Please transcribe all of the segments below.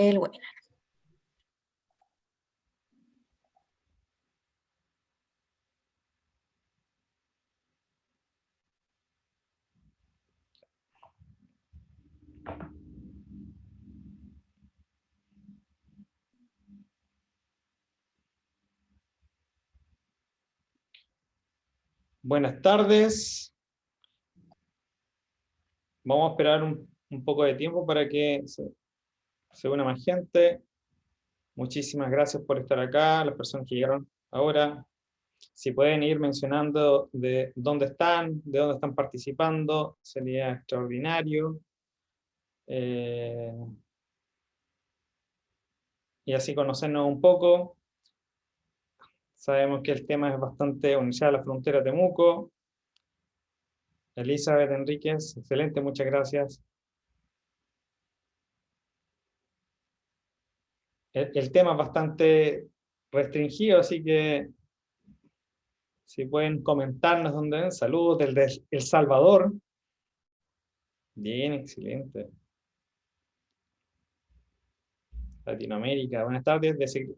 el webinar. Buenas tardes. Vamos a esperar un poco de tiempo para que se una más gente. Muchísimas gracias por estar acá, las personas que llegaron ahora. Si pueden ir mencionando de dónde están participando, sería extraordinario. Y así conocernos un poco. Sabemos que el tema es bastante Universidad de la Frontera de Temuco. Elizabeth Enríquez, excelente, muchas gracias. El tema es bastante restringido, así que si pueden comentarnos dónde ven. Saludos desde El Salvador. Bien, excelente. Latinoamérica. Buenas tardes,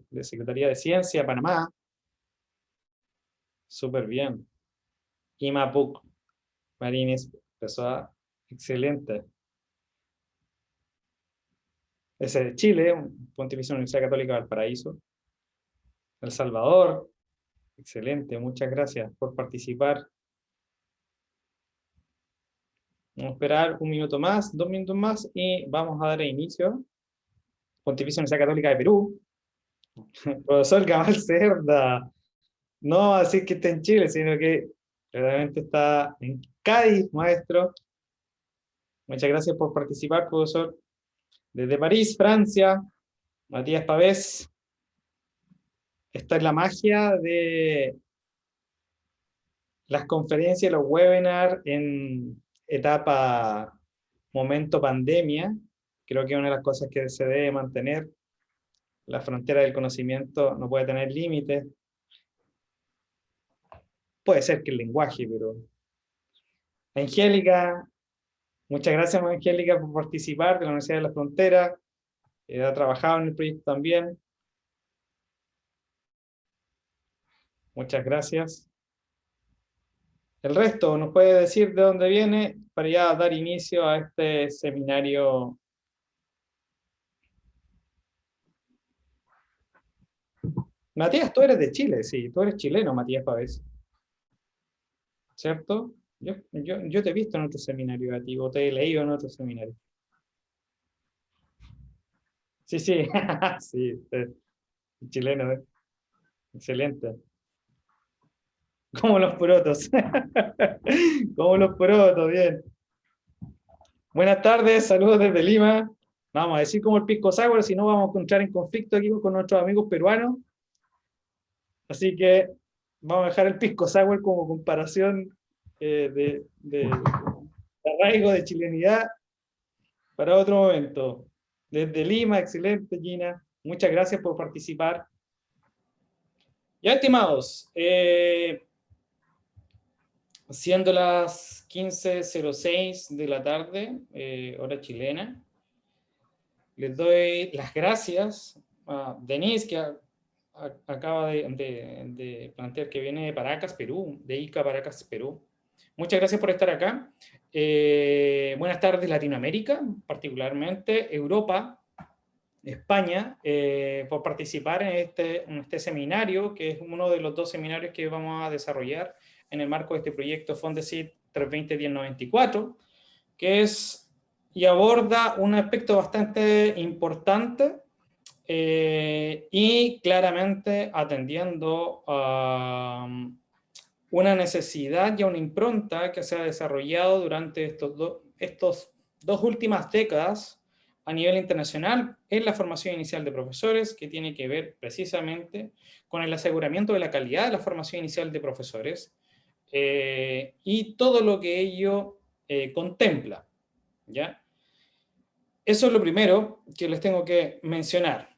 de Secretaría de Ciencia, Panamá. Súper bien. IMAPUC, Marines, Pessoa, excelente. Ese de Chile, Pontificia Universidad Católica Valparaíso. El Salvador, excelente, muchas gracias por participar. Vamos a esperar un minuto más, 2 minutos más, y vamos a dar inicio. Pontificia Universidad Católica de Perú. Profesor Gamal Cerda. No así que está en Chile, sino que realmente está en Cádiz, maestro. Muchas gracias por participar, profesor. Desde París, Francia, Matías Pavés. Esta es la magia de las conferencias y los webinars en etapa momento pandemia. Creo que una de las cosas que se debe mantener, la frontera del conocimiento no puede tener límites. Puede ser que el lenguaje, pero... Angélica, muchas gracias, Angélica, por participar de la Universidad de la Frontera. Ha trabajado en el proyecto también. Muchas gracias. El resto, ¿nos puede decir de dónde viene para ya dar inicio a este seminario? Matías, tú eres de Chile, sí, tú eres chileno, Matías Pavés. ¿Cierto? Yo te he visto en otro seminario, a ti, o te he leído en otro seminario. Sí, sí, sí, chileno, excelente. Como los porotos. Como los porotos, bien. Buenas tardes, saludos desde Lima. Vamos a decir como el pisco sour, si no vamos a encontrar en conflicto aquí con nuestros amigos peruanos. Así que vamos a dejar el pisco sour como comparación de arraigo, de chilenidad, para otro momento. Desde Lima, excelente, Gina. Muchas gracias por participar. Ya, estimados, siendo las 15:06 de la tarde, hora chilena, les doy las gracias a Denise, que acaba de plantear que viene de Paracas, Perú, de Ica, Paracas, Perú. Muchas gracias por estar acá. Buenas tardes, Latinoamérica, particularmente Europa, España, por participar en este seminario, que es uno de los 2 seminarios que vamos a desarrollar en el marco de este proyecto Fondesit 320-1094, que es y aborda un aspecto bastante importante y claramente atendiendo a una necesidad y a una impronta que se ha desarrollado durante estos 2 últimas décadas a nivel internacional en la formación inicial de profesores, que tiene que ver precisamente con el aseguramiento de la calidad de la formación inicial de profesores y todo lo que ello contempla, ¿ya? Eso es lo primero que les tengo que mencionar.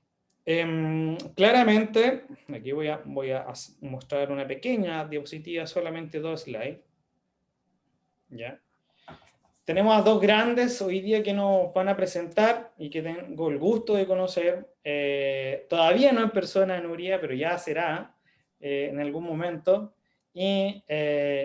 Claramente, aquí voy a mostrar una pequeña diapositiva, solamente 2 slides. ¿Ya? tenemos a dos grandes hoy día que nos van a presentar y que tengo el gusto de conocer. Todavía no en persona, Nuria, pero ya será en algún momento. Y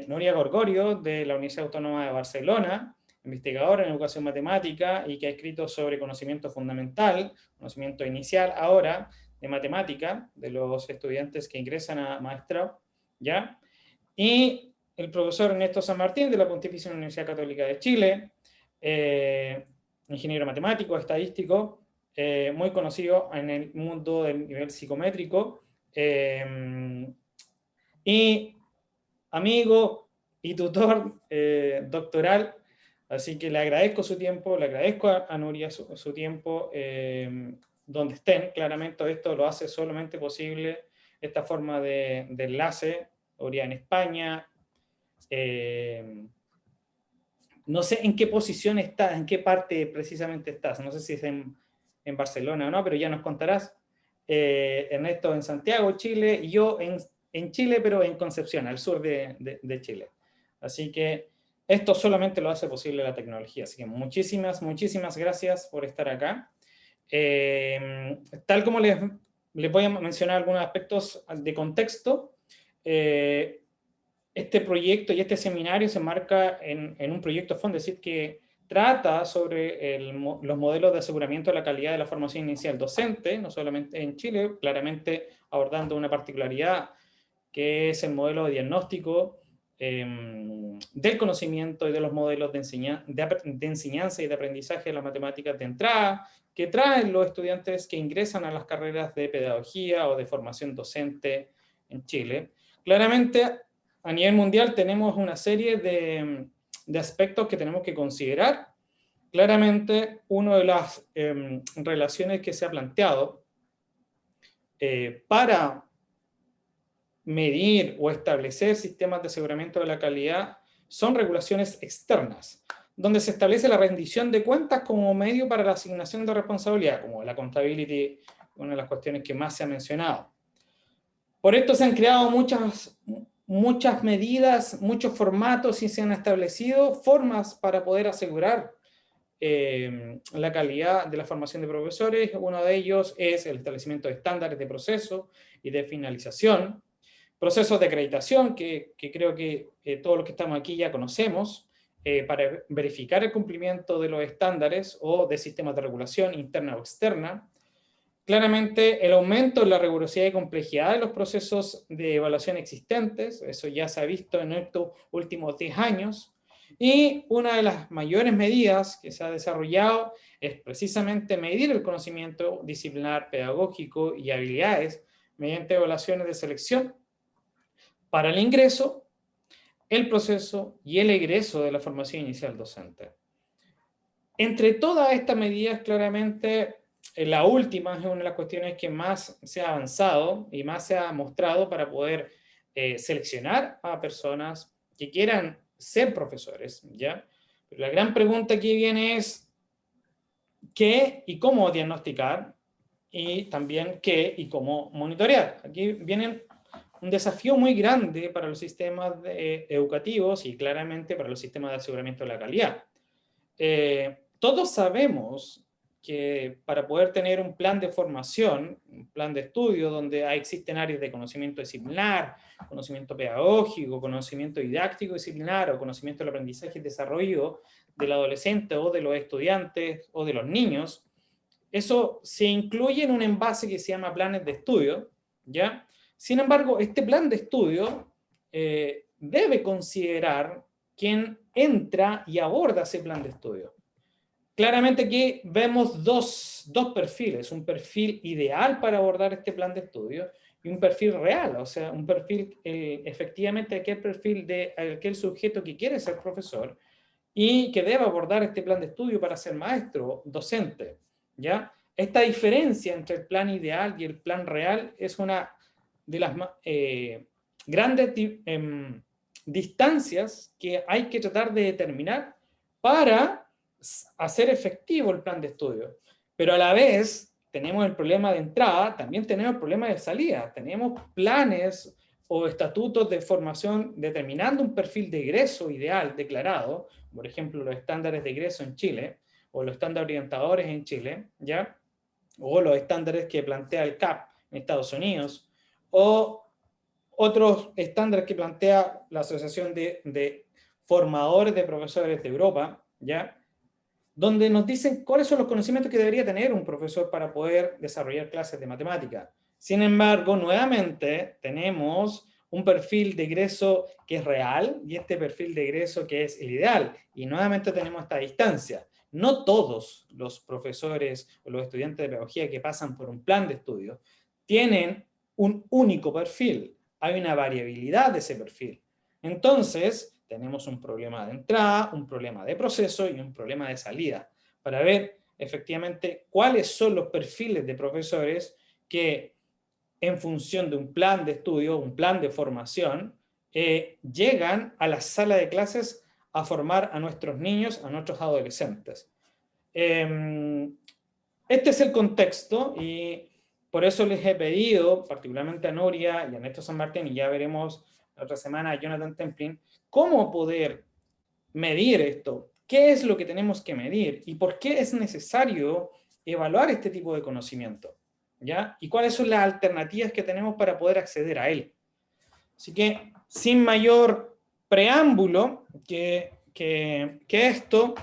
Nuria Gorgorio, de la Universidad Autónoma de Barcelona, investigadora en educación matemática y que ha escrito sobre conocimiento fundamental, conocimiento inicial ahora, de matemática, de los estudiantes que ingresan a maestrado, ¿ya? Y el profesor Ernesto San Martín, de la Pontificia Universidad Católica de Chile, ingeniero matemático, estadístico, muy conocido en el mundo del nivel psicométrico, y amigo y tutor doctoral, así que le agradezco su tiempo, le agradezco a Nuria su tiempo, donde estén. Claramente esto lo hace solamente posible esta forma de enlace, Nuria en España. No sé en qué posición estás, en qué parte precisamente estás, no sé si es en Barcelona o no, pero ya nos contarás. Ernesto en Santiago, Chile, y yo en Chile, pero en Concepción, al sur de Chile. Así que esto solamente lo hace posible la tecnología. Así que muchísimas, muchísimas gracias por estar acá. Tal como les voy a mencionar algunos aspectos de contexto, este proyecto y este seminario se enmarca en un proyecto Fondesit que trata sobre los modelos de aseguramiento de la calidad de la formación inicial docente, no solamente en Chile, claramente abordando una particularidad que es el modelo de diagnóstico del conocimiento y de los modelos de enseñanza y de aprendizaje de las matemáticas de entrada que traen los estudiantes que ingresan a las carreras de pedagogía o de formación docente en Chile. Claramente, a nivel mundial tenemos una serie de aspectos que tenemos que considerar. Claramente, una de las relaciones que se ha planteado para medir o establecer sistemas de aseguramiento de la calidad son regulaciones externas, donde se establece la rendición de cuentas como medio para la asignación de responsabilidad, como la accountability, una de las cuestiones que más se ha mencionado. Por esto se han creado muchas medidas, muchos formatos y se han establecido formas para poder asegurar la calidad de la formación de profesores. Uno de ellos es el establecimiento de estándares de proceso y de finalización, procesos de acreditación que creo que todos los que estamos aquí ya conocemos, para verificar el cumplimiento de los estándares o de sistemas de regulación interna o externa. Claramente, el aumento en la rigurosidad y complejidad de los procesos de evaluación existentes, eso ya se ha visto en estos últimos 10 años, y una de las mayores medidas que se ha desarrollado es precisamente medir el conocimiento disciplinar, pedagógico y habilidades mediante evaluaciones de selección para el ingreso, el proceso y el egreso de la formación inicial docente. Entre todas estas medidas, claramente, la última es una de las cuestiones que más se ha avanzado y más se ha mostrado para poder seleccionar a personas que quieran ser profesores, ¿ya? Pero la gran pregunta aquí viene es qué y cómo diagnosticar y también qué y cómo monitorear. Aquí viene un desafío muy grande para los sistemas educativos y claramente para los sistemas de aseguramiento de la calidad. Todos sabemos que para poder tener un plan de formación, un plan de estudio donde existen áreas de conocimiento disciplinar, conocimiento pedagógico, conocimiento didáctico disciplinar o conocimiento del aprendizaje y desarrollo del adolescente o de los estudiantes o de los niños, eso se incluye en un envase que se llama planes de estudio, ¿ya? Sin embargo, este plan de estudio debe considerar quién entra y aborda ese plan de estudio. Claramente aquí vemos dos perfiles, un perfil ideal para abordar este plan de estudio y un perfil real, o sea, un perfil efectivamente aquel perfil de aquel sujeto que quiere ser profesor y que debe abordar este plan de estudio para ser maestro, docente, ¿ya? Esta diferencia entre el plan ideal y el plan real es una de las grandes distancias que hay que tratar de determinar para hacer efectivo el plan de estudio. Pero a la vez tenemos el problema de entrada, también tenemos el problema de salida. Tenemos planes o estatutos de formación determinando un perfil de egreso ideal declarado, por ejemplo, los estándares de egreso en Chile, o los estándares orientadores en Chile, ¿ya? O los estándares que plantea el CAP en Estados Unidos, o otros estándares que plantea la Asociación de Formadores de Profesores de Europa, ¿ya? Donde nos dicen cuáles son los conocimientos que debería tener un profesor para poder desarrollar clases de matemática. Sin embargo, nuevamente tenemos un perfil de egreso que es real y este perfil de egreso que es el ideal. Y nuevamente tenemos esta distancia. No todos los profesores o los estudiantes de pedagogía que pasan por un plan de estudio tienen un único perfil. Hay una variabilidad de ese perfil. Entonces, tenemos un problema de entrada, un problema de proceso y un problema de salida, para ver efectivamente cuáles son los perfiles de profesores que en función de un plan de estudio, un plan de formación, llegan a la sala de clases a formar a nuestros niños, a nuestros adolescentes. Este es el contexto y por eso les he pedido, particularmente a Nuria y a Néstor San Martín, y ya veremos la otra semana a Jonathan Templin, cómo poder medir esto, qué es lo que tenemos que medir y por qué es necesario evaluar este tipo de conocimiento, ¿ya? Y cuáles son las alternativas que tenemos para poder acceder a él. Así que, sin mayor preámbulo que esto,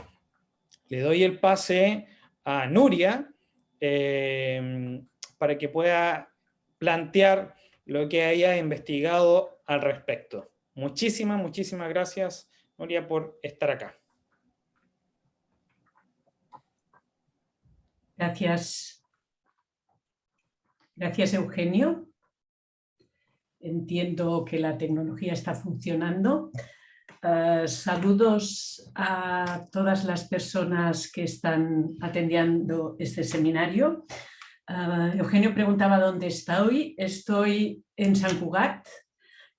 le doy el pase a Nuria para que pueda plantear lo que haya investigado al respecto. Muchísimas gracias, Nuria, por estar acá. Gracias. Gracias, Eugenio. Entiendo que la tecnología está funcionando. Saludos a todas las personas que están atendiendo este seminario. Eugenio preguntaba dónde estoy. Estoy en Sant Cugat,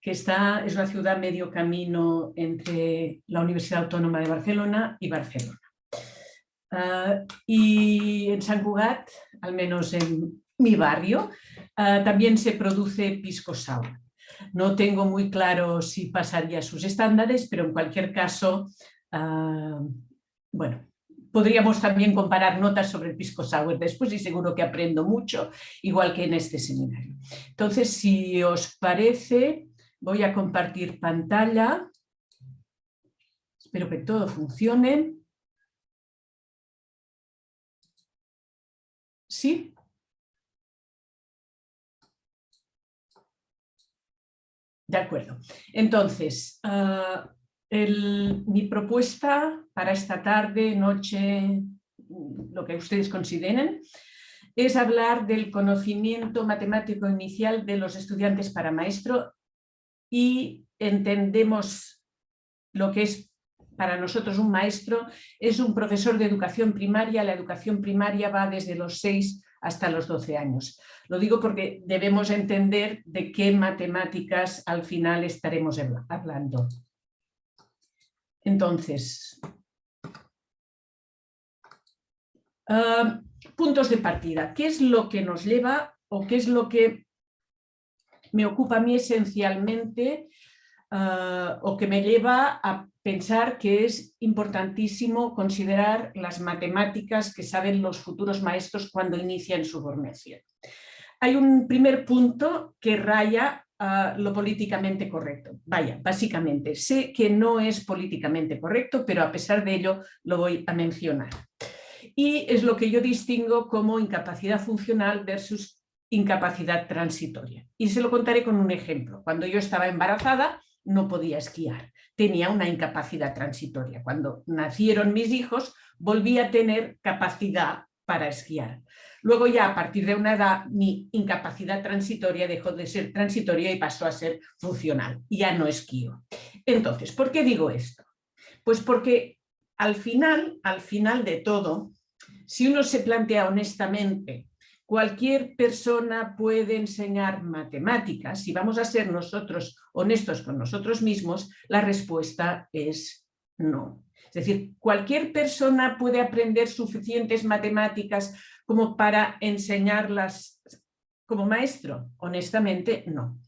que es una ciudad medio camino entre la Universidad Autónoma de Barcelona y Barcelona. Y en Sant Cugat, al menos en mi barrio, también se produce pisco sour. No tengo muy claro si pasaría sus estándares, pero en cualquier caso, bueno, podríamos también comparar notas sobre el pisco sour después y seguro que aprendo mucho, igual que en este seminario. Entonces, si os parece, voy a compartir pantalla. Espero que todo funcione. ¿Sí? De acuerdo. Entonces, mi propuesta para esta tarde, noche, lo que ustedes consideren, es hablar del conocimiento matemático inicial de los estudiantes para maestro y entendemos lo que es para nosotros un maestro, es un profesor de educación primaria. La educación primaria va desde los 6 hasta los 12 años. Lo digo porque debemos entender de qué matemáticas al final estaremos hablando. Entonces, puntos de partida. ¿Qué es lo que nos lleva o qué es lo que me ocupa a mí esencialmente o que me lleva a pensar que es importantísimo considerar las matemáticas que saben los futuros maestros cuando inician su formación? Hay un primer punto que raya lo políticamente correcto. Vaya, básicamente, sé que no es políticamente correcto, pero a pesar de ello lo voy a mencionar. Y es lo que yo distingo como incapacidad funcional versus incapacidad transitoria. Y se lo contaré con un ejemplo. Cuando yo estaba embarazada, no podía esquiar. Tenía una incapacidad transitoria. Cuando nacieron mis hijos, volví a tener capacidad para esquiar. Luego ya a partir de una edad mi incapacidad transitoria dejó de ser transitoria y pasó a ser funcional. Ya no esquío. Entonces, ¿por qué digo esto? Pues porque al final de todo, si uno se plantea honestamente, cualquier persona puede enseñar matemáticas, si vamos a ser nosotros honestos con nosotros mismos, la respuesta es no. Es decir, ¿cualquier persona puede aprender suficientes matemáticas como para enseñarlas como maestro? Honestamente, no.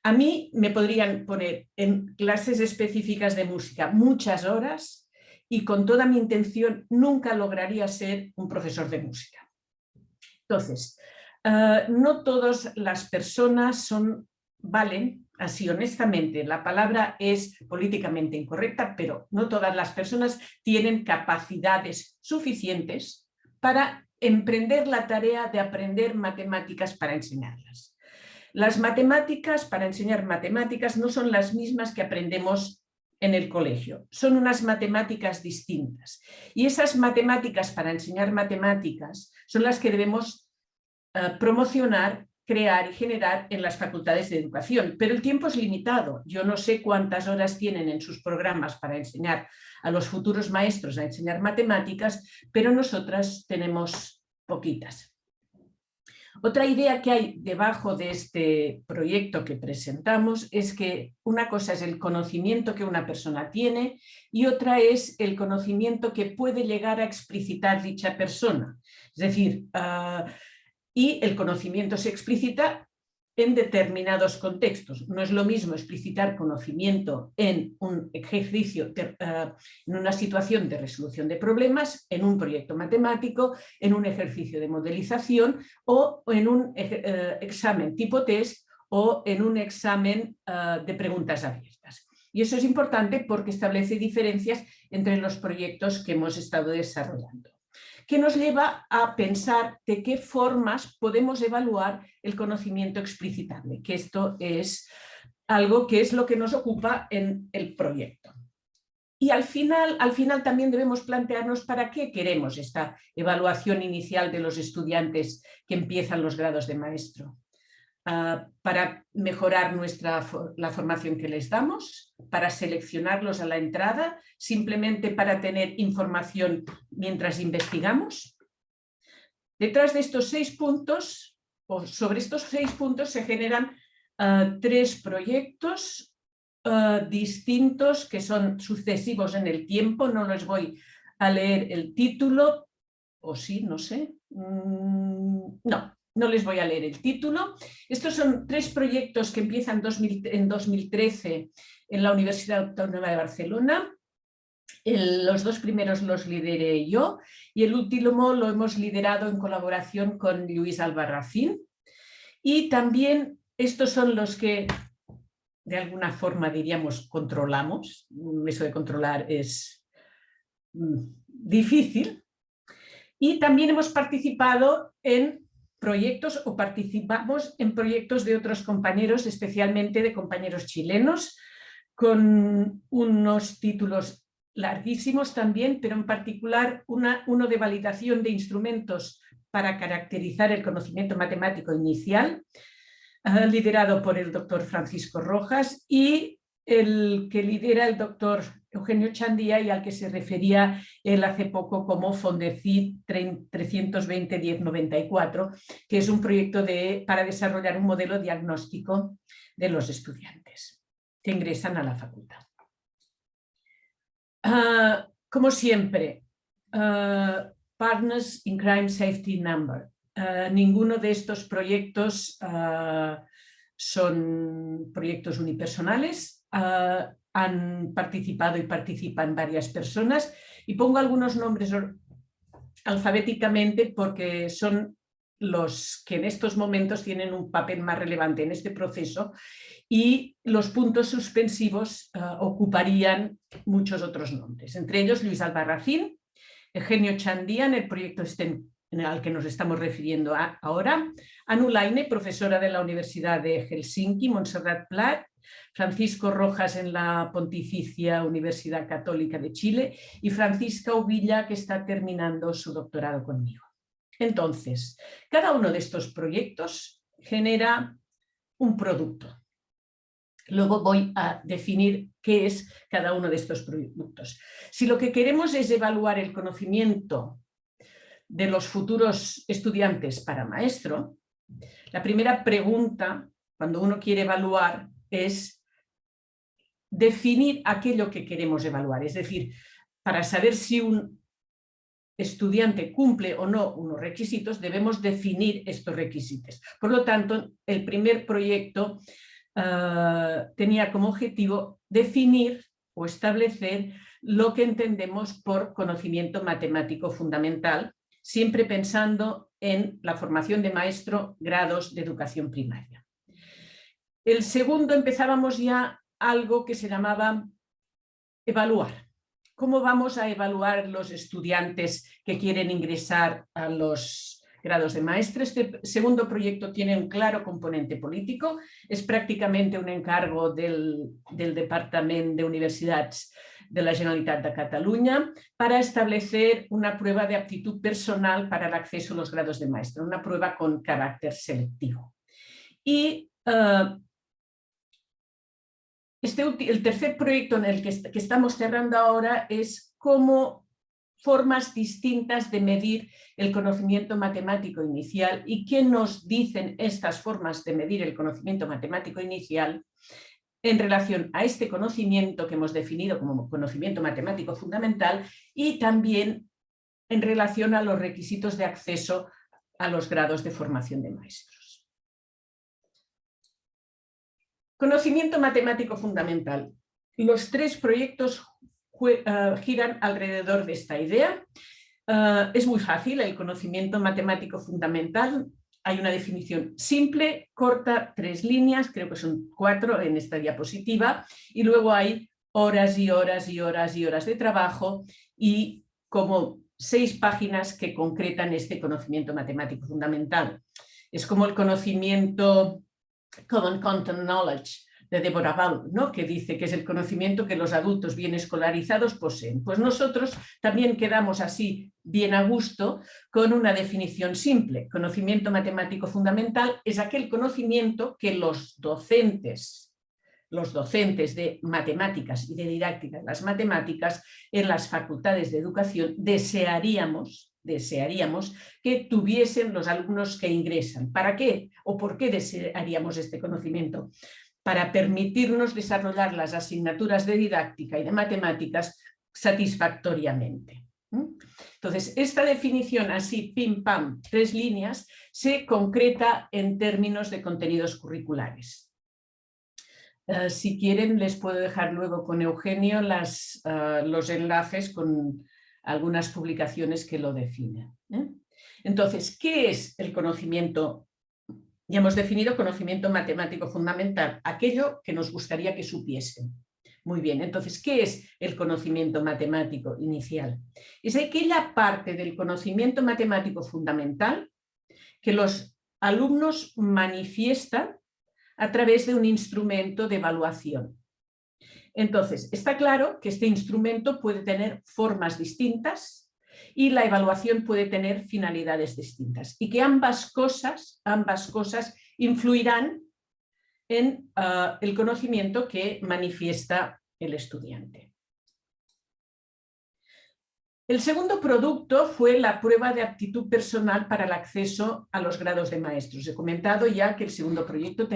A mí me podrían poner en clases específicas de música muchas horas y con toda mi intención nunca lograría ser un profesor de música. Entonces, no todas las personas valen, así honestamente, la palabra es políticamente incorrecta, pero no todas las personas tienen capacidades suficientes para emprender la tarea de aprender matemáticas para enseñarlas. Las matemáticas, para enseñar matemáticas, no son las mismas que aprendemos en el colegio, son unas matemáticas distintas. Y esas matemáticas para enseñar matemáticas son las que debemos promocionar, crear y generar en las facultades de educación. Pero el tiempo es limitado. Yo no sé cuántas horas tienen en sus programas para enseñar a los futuros maestros a enseñar matemáticas, pero nosotras tenemos poquitas. Otra idea que hay debajo de este proyecto que presentamos es que una cosa es el conocimiento que una persona tiene y otra es el conocimiento que puede llegar a explicitar dicha persona. Es decir, y el conocimiento se explicita en determinados contextos. No es lo mismo explicitar conocimiento en un ejercicio, en una situación de resolución de problemas, en un proyecto matemático, en un ejercicio de modelización o en un examen tipo test o en un examen de preguntas abiertas. Y eso es importante porque establece diferencias entre los proyectos que hemos estado desarrollando, que nos lleva a pensar de qué formas podemos evaluar el conocimiento explicitable, que esto es algo que es lo que nos ocupa en el proyecto. Y al final también debemos plantearnos para qué queremos esta evaluación inicial de los estudiantes que empiezan los grados de maestro. Para mejorar la formación que les damos, para seleccionarlos a la entrada, simplemente para tener información mientras investigamos. Detrás de estos 6 puntos, o sobre estos 6 puntos, se generan 3 proyectos distintos que son sucesivos en el tiempo. No les voy a leer el título, o sí, no sé. No les voy a leer el título. Estos son 3 proyectos que empiezan en 2013 en la Universidad Autónoma de Barcelona. Los 2 primeros los lideré yo y el último lo hemos liderado en colaboración con Lluís Albarracín. Y también estos son los que de alguna forma diríamos controlamos. Eso de controlar es difícil. Y también hemos participado en proyectos o participamos en proyectos de otros compañeros, especialmente de compañeros chilenos, con unos títulos larguísimos también, pero en particular uno de validación de instrumentos para caracterizar el conocimiento matemático inicial, liderado por el doctor Francisco Rojas, y el que lidera el doctor Eugenio Chandía y al que se refería él hace poco como FONDECID 320-1094, que es un proyecto para desarrollar un modelo diagnóstico de los estudiantes que ingresan a la facultad. Como siempre, Partners in Crime Safety Number. Ninguno de estos proyectos son proyectos unipersonales. Han participado y participan varias personas y pongo algunos nombres alfabéticamente porque son los que en estos momentos tienen un papel más relevante en este proceso y los puntos suspensivos ocuparían muchos otros nombres, entre ellos Lluís Albarracín, Eugenio Chandía en el proyecto al que nos estamos refiriendo ahora, Anu Laine, profesora de la Universidad de Helsinki, Montserrat Plat, Francisco Rojas en la Pontificia Universidad Católica de Chile y Francisca Uvilla, que está terminando su doctorado conmigo. Entonces, cada uno de estos proyectos genera un producto. Luego voy a definir qué es cada uno de estos productos. Si lo que queremos es evaluar el conocimiento de los futuros estudiantes para maestro, la primera pregunta, cuando uno quiere evaluar, es definir aquello que queremos evaluar. Es decir, para saber si un estudiante cumple o no unos requisitos, debemos definir estos requisitos. Por lo tanto, el primer proyecto tenía como objetivo definir o establecer lo que entendemos por conocimiento matemático fundamental, siempre pensando en la formación de maestro, grados de educación primaria. El segundo empezábamos ya algo que se llamaba evaluar. ¿Cómo vamos a evaluar los estudiantes que quieren ingresar a los grados de maestre? Este segundo proyecto tiene un claro componente político, es prácticamente un encargo del Departament d'Universitats de la Generalitat de Catalunya para establecer una prueba de aptitud personal para el acceso a los grados de maestre, una prueba con carácter selectivo. Y el tercer proyecto en el que estamos cerrando ahora es cómo formas distintas de medir el conocimiento matemático inicial y qué nos dicen estas formas de medir el conocimiento matemático inicial en relación a este conocimiento que hemos definido como conocimiento matemático fundamental y también en relación a los requisitos de acceso a los grados de formación de maestros. Conocimiento matemático fundamental. Los tres proyectos giran alrededor de esta idea. Es muy fácil, el conocimiento matemático fundamental. Hay una definición simple, corta, 3 líneas, creo que son 4 en esta diapositiva, y luego hay horas y horas y horas y horas de trabajo y como 6 páginas que concretan este conocimiento matemático fundamental. Es como el conocimiento Common Content Knowledge de Deborah Ball, ¿no? Que dice que es el conocimiento que los adultos bien escolarizados poseen. Pues nosotros también quedamos así bien a gusto con una definición simple. Conocimiento matemático fundamental es aquel conocimiento que los docentes de matemáticas y de didáctica de las matemáticas en las facultades de educación desearíamos que tuviesen los alumnos que ingresan. ¿Para qué o por qué desearíamos este conocimiento? Para permitirnos desarrollar las asignaturas de didáctica y de matemáticas satisfactoriamente. Entonces, esta definición así, pim, pam, 3 líneas, se concreta en términos de contenidos curriculares. Si quieren, les puedo dejar luego con Eugenio los enlaces con algunas publicaciones que lo definen. Entonces, ¿qué es el conocimiento? Ya hemos definido conocimiento matemático fundamental, aquello que nos gustaría que supiesen. Muy bien, entonces, ¿qué es el conocimiento matemático inicial? Es aquella parte del conocimiento matemático fundamental que los alumnos manifiestan a través de un instrumento de evaluación. Entonces, está claro que este instrumento puede tener formas distintas y la evaluación puede tener finalidades distintas y que ambas cosas influirán en el conocimiento que manifiesta el estudiante. El segundo producto fue la prueba de aptitud personal para el acceso a los grados de maestros. He comentado ya que el segundo proyecto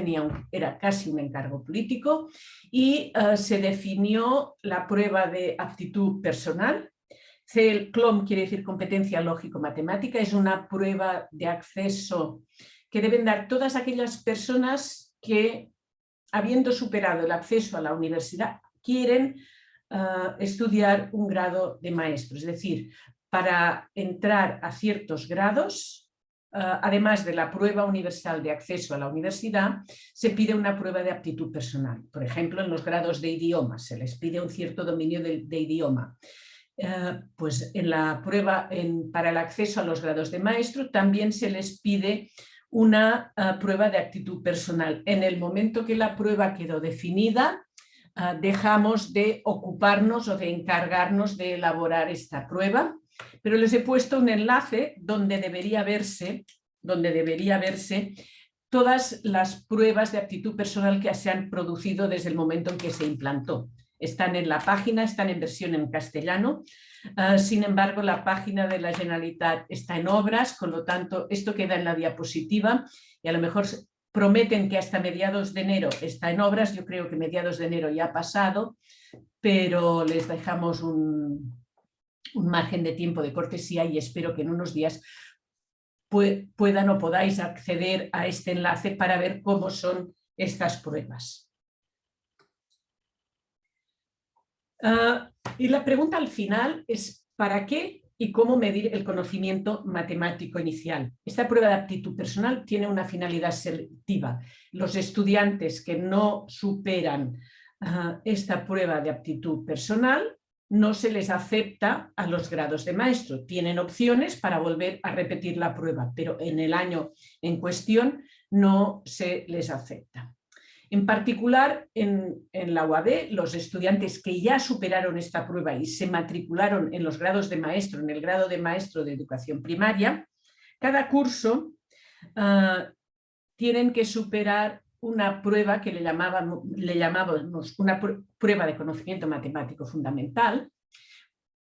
era casi un encargo político y se definió la prueba de aptitud personal. CLOM quiere decir competencia lógico-matemática, es una prueba de acceso que deben dar todas aquellas personas que, habiendo superado el acceso a la universidad, quieren estudiar un grado de maestro. Es decir, para entrar a ciertos grados, además de la prueba universal de acceso a la universidad, se pide una prueba de aptitud personal. Por ejemplo, en los grados de idiomas se les pide un cierto dominio de idioma. Pues en la prueba para el acceso a los grados de maestro también se les pide una prueba de actitud personal. En el momento que la prueba quedó definida, dejamos de ocuparnos o de encargarnos de elaborar esta prueba, pero les he puesto un enlace donde debería verse todas las pruebas de aptitud personal que se han producido desde el momento en que se implantó. Están en la página, están en versión en castellano. Sin embargo, la página de la Generalitat está en obras, con lo tanto, esto queda en la diapositiva y a lo mejor prometen que hasta mediados de enero está en obras. Yo creo que mediados de enero ya ha pasado, pero les dejamos un margen de tiempo de cortesía y espero que en unos días puedan o podáis acceder a este enlace para ver cómo son estas pruebas. Y la pregunta al final es ¿para qué y cómo medir el conocimiento matemático inicial? Esta prueba de aptitud personal tiene una finalidad selectiva. Los estudiantes que no superan esta prueba de aptitud personal no se les acepta a los grados de maestro. Tienen opciones para volver a repetir la prueba, pero en el año en cuestión no se les acepta. En particular, en la UAB, los estudiantes que ya superaron esta prueba y se matricularon en los grados de maestro, en el grado de maestro de educación primaria, cada curso tienen que superar una prueba que le llamábamos una prueba de conocimiento matemático fundamental,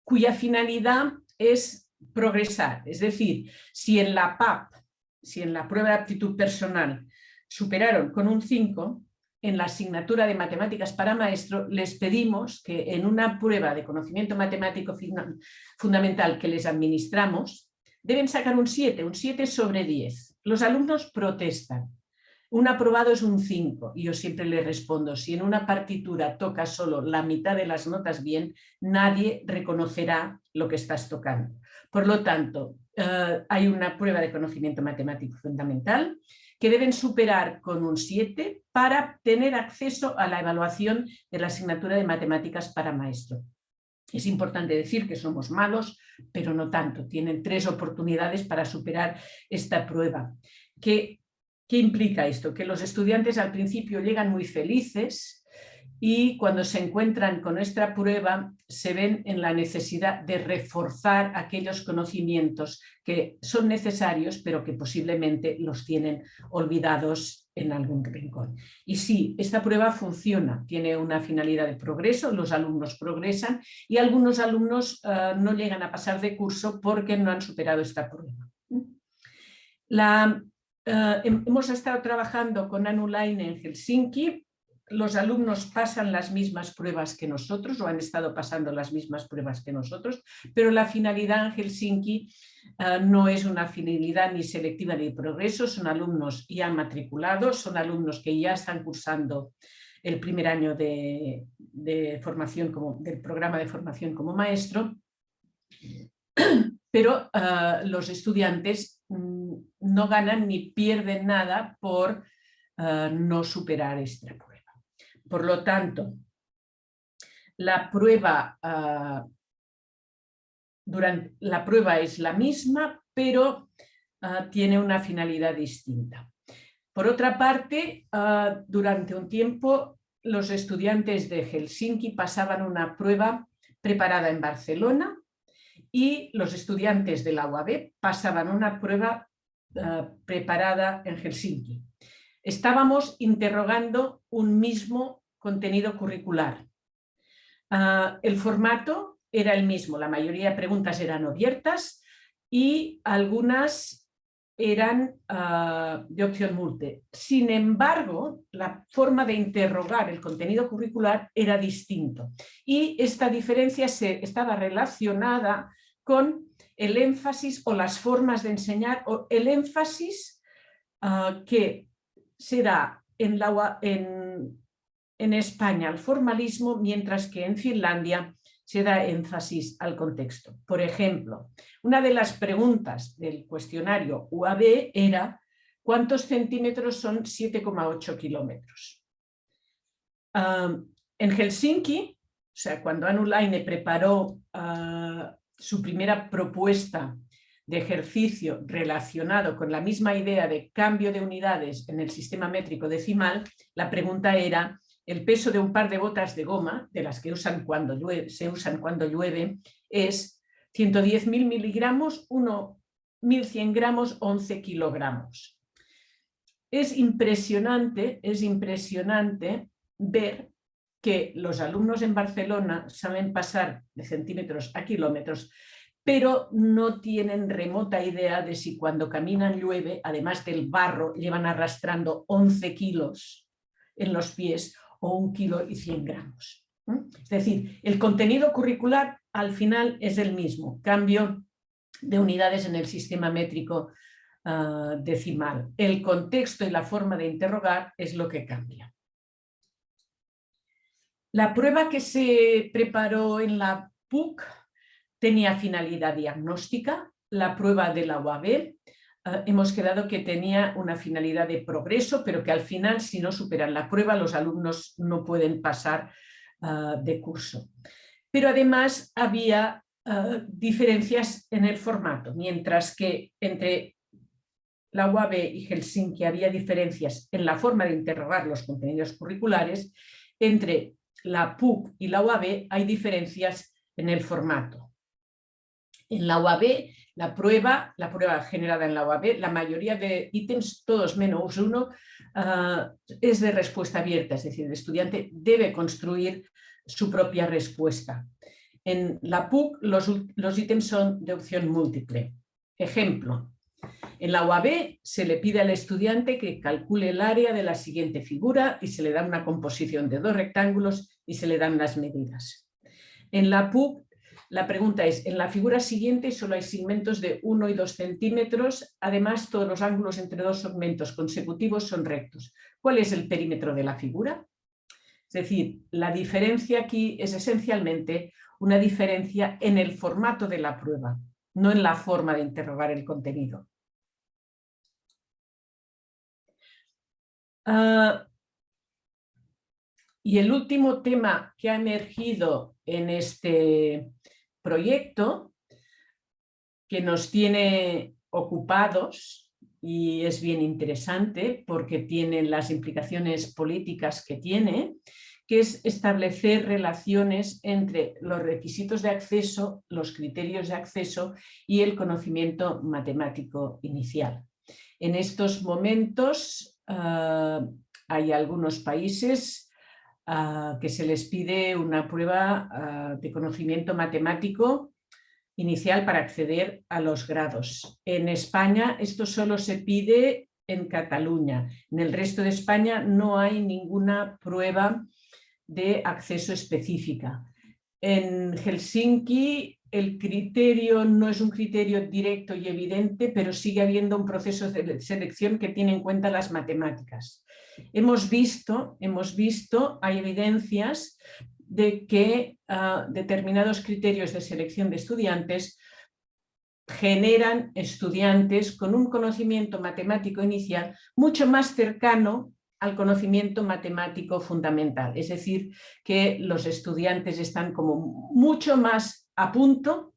cuya finalidad es progresar. Es decir, si en la PAP, si en la prueba de aptitud personal superaron con un 5, en la asignatura de matemáticas para maestro les pedimos que en una prueba de conocimiento matemático fundamental que les administramos deben sacar un 7 sobre 10. Los alumnos protestan. Un aprobado es un 5 y yo siempre les respondo, si en una partitura tocas solo la mitad de las notas bien, nadie reconocerá lo que estás tocando. Por lo tanto, hay una prueba de conocimiento matemático fundamental que deben superar con un 7 para tener acceso a la evaluación de la asignatura de matemáticas para maestro. Es importante decir que somos malos, pero no tanto. Tienen 3 oportunidades para superar esta prueba. ¿Qué implica esto? Que los estudiantes al principio llegan muy felices y cuando se encuentran con esta prueba se ven en la necesidad de reforzar aquellos conocimientos que son necesarios pero que posiblemente los tienen olvidados en algún rincón. Y sí, esta prueba funciona, tiene una finalidad de progreso, los alumnos progresan y algunos alumnos no llegan a pasar de curso porque no han superado esta prueba. Hemos estado trabajando con Anulainen en Helsinki. Los alumnos pasan las mismas pruebas que nosotros o han estado pasando las mismas pruebas que nosotros, pero la finalidad en Helsinki no es una finalidad ni selectiva ni de progreso, son alumnos ya matriculados, son alumnos que ya están cursando el primer año de formación del programa de formación como maestro, pero los estudiantes no ganan ni pierden nada por no superar esta prueba. Por lo tanto, la prueba es la misma, pero tiene una finalidad distinta. Por otra parte, durante un tiempo los estudiantes de Helsinki pasaban una prueba preparada en Barcelona y los estudiantes de la UAB pasaban una prueba preparada en Helsinki. Estábamos interrogando un mismo contenido curricular. El formato era el mismo, la mayoría de preguntas eran abiertas y algunas eran de opción múltiple. Sin embargo, la forma de interrogar el contenido curricular era distinto y esta diferencia estaba relacionada con el énfasis o las formas de enseñar o el énfasis que se da en España al formalismo, mientras que en Finlandia se da énfasis al contexto. Por ejemplo, una de las preguntas del cuestionario UAB era ¿cuántos centímetros son 7,8 kilómetros? En Helsinki, o sea, cuando Anulainen preparó su primera propuesta de ejercicio relacionado con la misma idea de cambio de unidades en el sistema métrico decimal, la pregunta era el peso de un par de botas de goma, de las que se usan cuando llueve, es 110.000 miligramos, 1.100 gramos, 11 kilogramos. Es impresionante ver que los alumnos en Barcelona saben pasar de centímetros a kilómetros, pero no tienen remota idea de si cuando caminan llueve, además del barro, llevan arrastrando 11 kilos en los pies o 1,1 kilogramos. Es decir, el contenido curricular al final es el mismo, cambio de unidades en el sistema métrico decimal. El contexto y la forma de interrogar es lo que cambia. La prueba que se preparó en la PUC tenía finalidad diagnóstica. La prueba de la UAB hemos quedado que tenía una finalidad de progreso, pero que al final, si no superan la prueba, los alumnos no pueden pasar de curso. Pero además había diferencias en el formato, mientras que entre la UAB y Helsinki había diferencias en la forma de interrogar los contenidos curriculares. Entre la PUC y la UAB hay diferencias en el formato. En la UAB, la prueba generada en la UAB, la mayoría de ítems, todos menos uno, es de respuesta abierta, es decir, el estudiante debe construir su propia respuesta. En la PUC los ítems son de opción múltiple. Ejemplo, en la UAB se le pide al estudiante que calcule el área de la siguiente figura y se le da una composición de dos rectángulos y se le dan las medidas. En la PUC la pregunta es, en la figura siguiente solo hay segmentos de 1 y 2 centímetros, además todos los ángulos entre dos segmentos consecutivos son rectos. ¿Cuál es el perímetro de la figura? Es decir, la diferencia aquí es esencialmente una diferencia en el formato de la prueba, no en la forma de interrogar el contenido. Y el último tema que ha emergido en este proyecto, que nos tiene ocupados y es bien interesante porque tiene las implicaciones políticas que tiene, que es establecer relaciones entre los requisitos de acceso, los criterios de acceso y el conocimiento matemático inicial. En estos momentos hay algunos países que se les pide una prueba de conocimiento matemático inicial para acceder a los grados. En España esto solo se pide en Cataluña. En el resto de España no hay ninguna prueba de acceso específica. En Helsinki el criterio no es un criterio directo y evidente, pero sigue habiendo un proceso de selección que tiene en cuenta las matemáticas. Hemos visto, hay evidencias de que determinados criterios de selección de estudiantes generan estudiantes con un conocimiento matemático inicial mucho más cercano al conocimiento matemático fundamental. Es decir, que los estudiantes están como mucho más a punto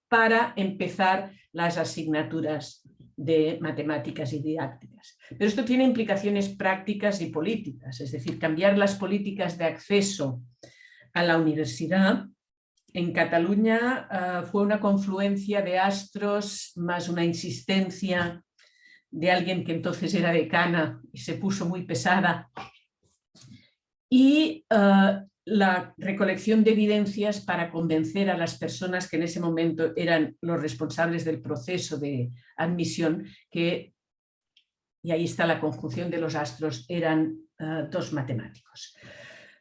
para empezar las asignaturas de matemáticas y didácticas. Pero esto tiene implicaciones prácticas y políticas, es decir, cambiar las políticas de acceso a la universidad. En Cataluña fue una confluencia de astros más una insistencia de alguien que entonces era decana y se puso muy pesada, y la recolección de evidencias para convencer a las personas que en ese momento eran los responsables del proceso de admisión que, y ahí está la conjunción de los astros, eran dos matemáticos.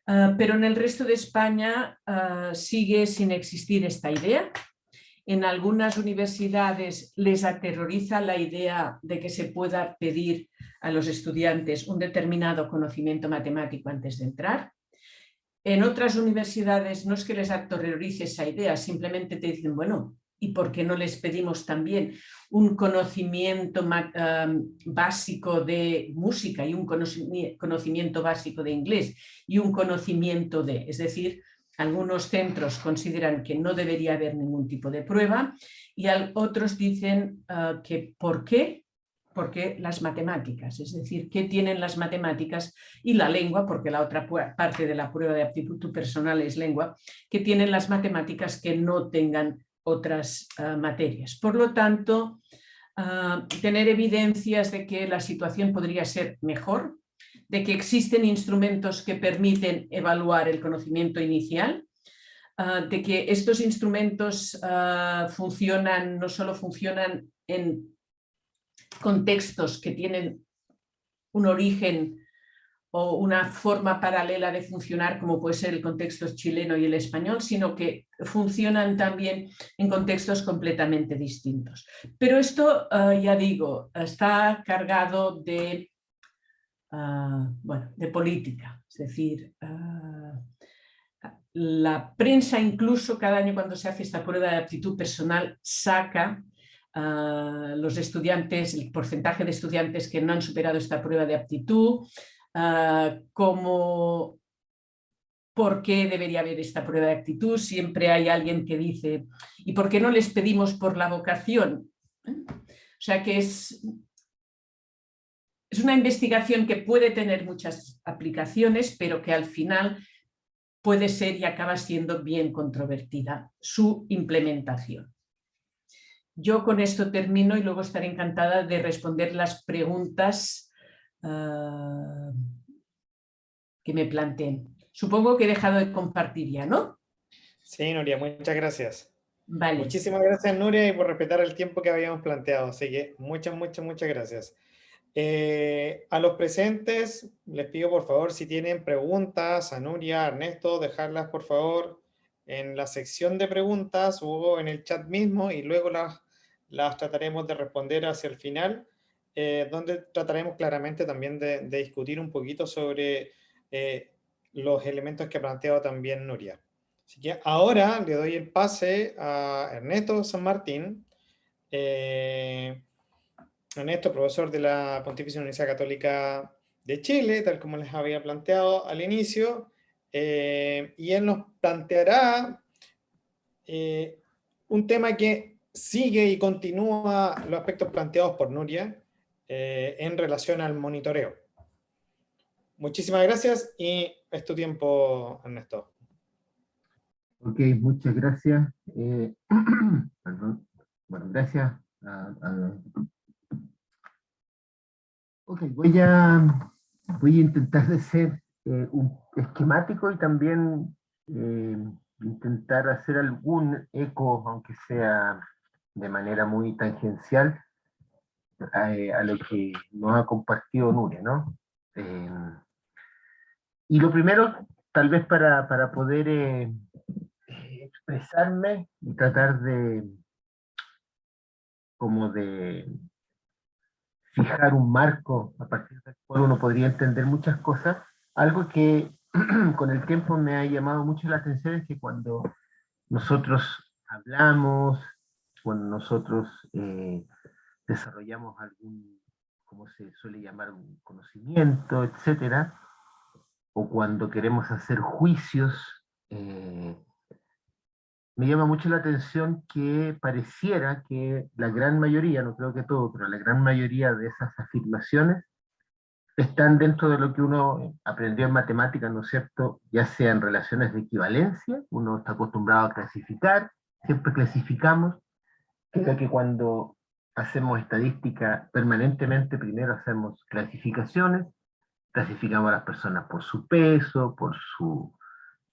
Pero en el resto de España sigue sin existir esta idea. En algunas universidades les aterroriza la idea de que se pueda pedir a los estudiantes un determinado conocimiento matemático antes de entrar. En otras universidades no es que les aterrorice esa idea, simplemente te dicen, bueno, ¿y por qué no les pedimos también un conocimiento básico de música y un conocimiento básico de inglés y un conocimiento de, es decir, algunos centros consideran que no debería haber ningún tipo de prueba y otros dicen que ¿por qué? Porque las matemáticas, es decir, ¿qué tienen las matemáticas y la lengua? Porque la otra parte de la prueba de aptitud personal es lengua, que tienen las matemáticas que no tengan otras materias. Por lo tanto, tener evidencias de que la situación podría ser mejor, de que existen instrumentos que permiten evaluar el conocimiento inicial, de que estos instrumentos funcionan, no solo funcionan en contextos que tienen un origen o una forma paralela de funcionar como puede ser el contexto chileno y el español, sino que funcionan también en contextos completamente distintos. Pero esto, ya digo, está cargado de, bueno, de política, es decir, la prensa incluso cada año cuando se hace esta prueba de aptitud personal saca los estudiantes, el porcentaje de estudiantes que no han superado esta prueba de aptitud, como por qué debería haber esta prueba de aptitud. Siempre hay alguien que dice, ¿y por qué no les pedimos por la vocación? O sea que es una investigación que puede tener muchas aplicaciones, pero que al final puede ser y acaba siendo bien controvertida su implementación. Yo con esto termino y luego estaré encantada de responder las preguntas que me planteen. Supongo que he dejado de compartir ya, ¿no? Sí, Nuria, muchas gracias. Vale. Muchísimas gracias, Nuria, y por respetar el tiempo que habíamos planteado. Así que muchas gracias. A los presentes, les pido por favor, si tienen preguntas a Nuria, a Ernesto, dejarlas por favor en la sección de preguntas o en el chat mismo, y luego las trataremos de responder hacia el final, donde trataremos claramente también de discutir un poquito sobre los elementos que ha planteado también Nuria. Así que ahora le doy el pase a Ernesto San Martín, Ernesto, profesor de la Pontificia Universidad Católica de Chile, tal como les había planteado al inicio, y él nos planteará un tema que sigue y continúa los aspectos planteados por Nuria en relación al monitoreo. Muchísimas gracias y es tu tiempo, Ernesto. Ok, muchas gracias. Perdón. Bueno, gracias. Ok, voy a intentar de ser un esquemático y también intentar hacer algún eco, aunque sea de manera muy tangencial, a lo que nos ha compartido Nuria, ¿no? Y lo primero, tal vez para poder expresarme y tratar de fijar un marco a partir del cual uno podría entender muchas cosas. Algo que con el tiempo me ha llamado mucho la atención es que cuando nosotros hablamos, cuando nosotros desarrollamos algún, como se suele llamar, un conocimiento, etcétera, o cuando queremos hacer juicios, me llama mucho la atención que pareciera que la gran mayoría, no creo que todo, pero la gran mayoría de esas afirmaciones están dentro de lo que uno aprendió en matemáticas, ¿no es cierto? Ya sea en relaciones de equivalencia, uno está acostumbrado a clasificar, siempre clasificamos. Creo que cuando hacemos estadística permanentemente, primero hacemos clasificaciones, clasificamos a las personas por su peso, por su,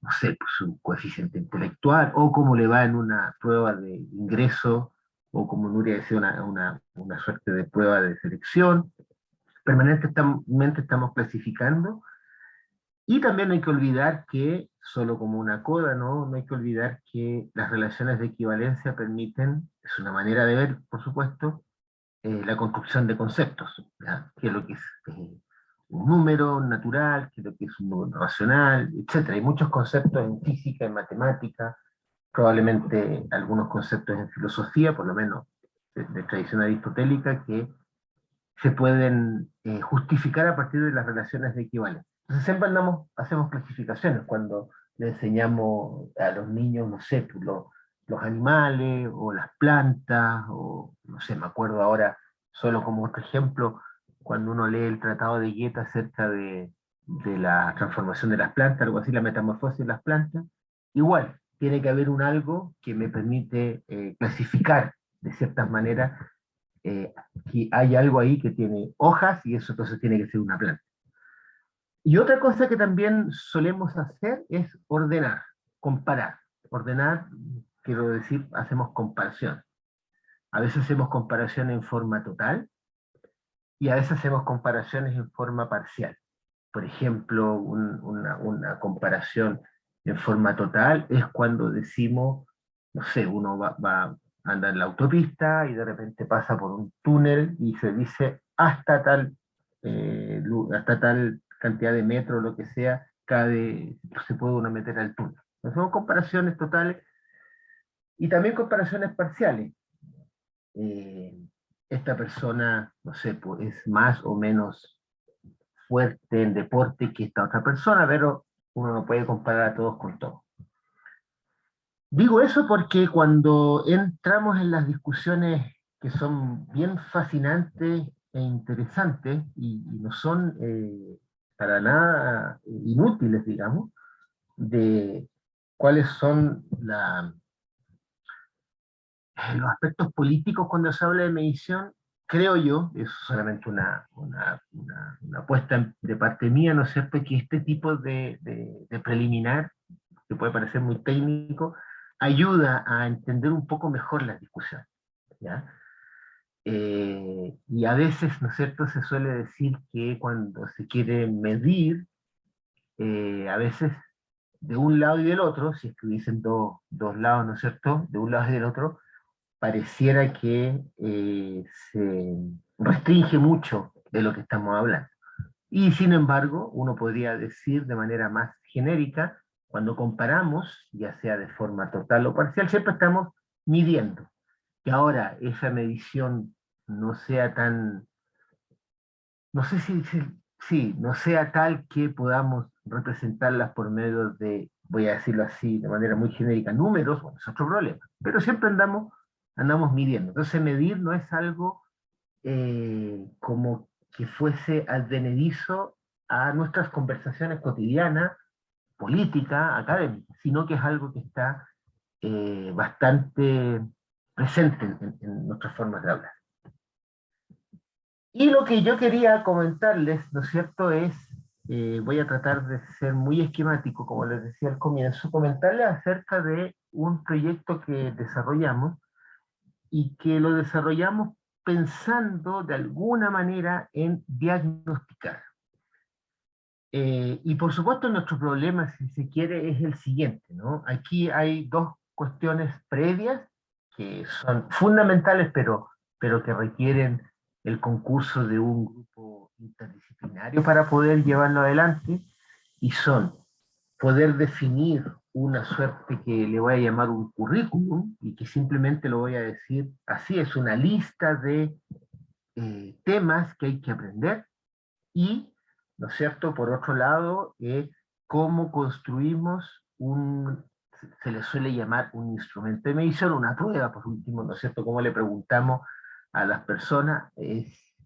no sé, por su coeficiente intelectual, o cómo le va en una prueba de ingreso, o como Nuria decía, una suerte de prueba de selección. Permanentemente estamos clasificando, y también no hay que olvidar que, solo como una coda, ¿no? No hay que olvidar que las relaciones de equivalencia permiten, es una manera de ver, por supuesto, la construcción de conceptos, ¿ya? ¿Qué es lo que es un número natural, qué es lo que es un número racional, etcétera? Hay muchos conceptos en física, en matemática, probablemente algunos conceptos en filosofía, por lo menos de tradición aristotélica, que se pueden justificar a partir de las relaciones de equivalencia. Entonces siempre hacemos clasificaciones cuando le enseñamos a los niños, no sé, pues, los animales o las plantas, o no sé, me acuerdo ahora, solo como otro ejemplo, cuando uno lee el Tratado de Goethe acerca de la transformación de las plantas, algo así, la metamorfosis de las plantas, igual, tiene que haber un algo que me permite clasificar de ciertas maneras que hay algo ahí que tiene hojas y eso entonces tiene que ser una planta. Y otra cosa que también solemos hacer es ordenar, comparar. Ordenar, quiero decir, hacemos comparación. A veces hacemos comparación en forma total y a veces hacemos comparaciones en forma parcial. por ejemplo, una comparación en forma total es cuando decimos, no sé, uno anda en la autopista y de repente pasa por un túnel y se dice hasta tal cantidad de metros, lo que sea, se puede uno meter al túnel. Entonces, son comparaciones totales y también comparaciones parciales. Esta persona, no sé, pues, es más o menos fuerte en deporte que esta otra persona, pero uno no puede comparar a todos con todos. Digo eso porque cuando entramos en las discusiones que son bien fascinantes e interesantes y no son para nada inútiles, digamos, de cuáles son los aspectos políticos cuando se habla de medición, creo yo, es solamente una apuesta de parte mía, ¿no es cierto?, que este tipo de preliminar, que puede parecer muy técnico, ayuda a entender un poco mejor las discusiones, ¿ya? Y a veces, ¿no es cierto?, se suele decir que cuando se quiere medir, a veces de un lado y del otro, si es que hubiesen dos lados, ¿no es cierto?, de un lado y del otro, pareciera que se restringe mucho de lo que estamos hablando. Y sin embargo, uno podría decir de manera más genérica, cuando comparamos, ya sea de forma total o parcial, siempre estamos midiendo. Que ahora esa medición no sea tan, no sé si no sea tal que podamos representarlas por medio de, voy a decirlo así, de manera muy genérica, números, bueno, es otro problema. Pero siempre andamos midiendo. Entonces medir no es algo como que fuese advenedizo a nuestras conversaciones cotidianas, política, académica, sino que es algo que está bastante presente en nuestras formas de hablar. Y lo que yo quería comentarles, ¿no es cierto?, es, voy a tratar de ser muy esquemático, como les decía al comienzo, comentarles acerca de un proyecto que desarrollamos y que lo desarrollamos pensando de alguna manera en diagnosticar. Y por supuesto nuestro problema, si se quiere, es el siguiente, ¿no? Aquí hay dos cuestiones previas que son fundamentales, pero que requieren el concurso de un grupo interdisciplinario para poder llevarlo adelante, y son poder definir una suerte que le voy a llamar un currículum, y que simplemente lo voy a decir así, es una lista de temas que hay que aprender, y, ¿no es cierto?, por otro lado, cómo construimos se le suele llamar un instrumento de medición, una prueba, por último, ¿no es cierto?, cómo le preguntamos a las personas,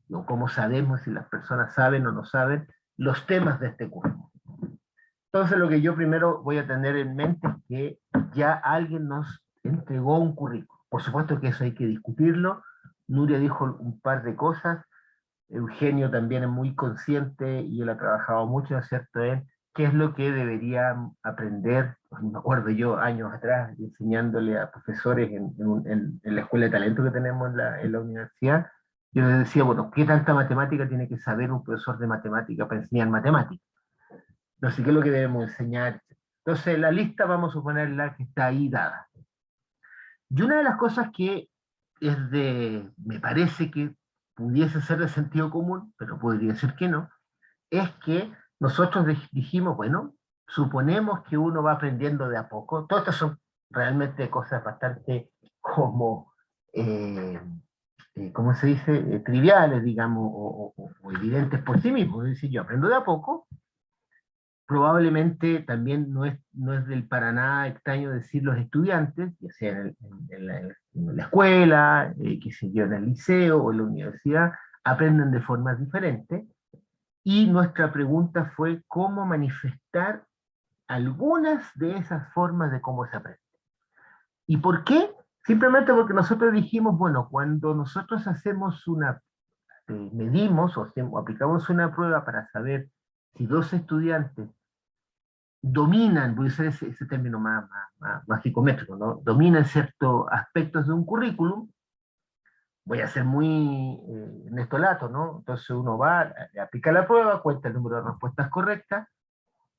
o cómo sabemos si las personas saben o no saben los temas de este curso. Entonces, lo que yo primero voy a tener en mente es que ya alguien nos entregó un currículum. Por supuesto que eso hay que discutirlo. Nuria dijo un par de cosas. Eugenio también es muy consciente y él ha trabajado mucho, ¿no es cierto?, en qué es lo que deberían aprender. Me acuerdo yo años atrás enseñándole a profesores en la escuela de talento que tenemos en la universidad. Yo les decía, bueno, ¿qué tanta matemática tiene que saber un profesor de matemática para enseñar matemática? No sé qué es lo que debemos enseñar. Entonces, la lista vamos a suponerla que está ahí dada. Y una de las cosas que me parece que pudiese ser de sentido común, pero podría ser que no, es que nosotros dijimos, bueno, suponemos que uno va aprendiendo de a poco. Todas estas son realmente cosas bastante como, ¿cómo se dice?, triviales, digamos, o evidentes por sí mismos. Es decir, yo aprendo de a poco. Probablemente también no es del para nada extraño decir los estudiantes, ya sea en la escuela, qué sé yo, en el liceo o en la universidad, aprenden de formas diferentes, y nuestra pregunta fue cómo manifestar algunas de esas formas de cómo se aprende. ¿Y por qué? Simplemente porque nosotros dijimos, bueno, cuando nosotros medimos o aplicamos una prueba para saber si dos estudiantes dominan, voy a usar ese término más psicométrico, ¿no?, dominan ciertos aspectos de un currículum, voy a ser muy nestolato, ¿no? Entonces uno va, aplica la prueba, cuenta el número de respuestas correctas,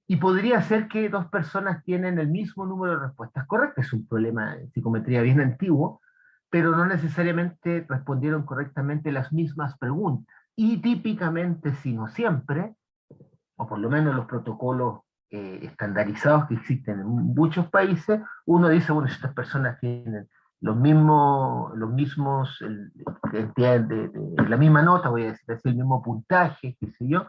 y podría ser que dos personas tienen el mismo número de respuestas correctas. Es un problema de psicometría bien antiguo, pero no necesariamente respondieron correctamente las mismas preguntas. Y típicamente, si no siempre, o por lo menos los protocolos estandarizados que existen en muchos países, uno dice, bueno, si estas personas tienen los mismos la misma nota, voy a decir así, el mismo puntaje, qué sé yo,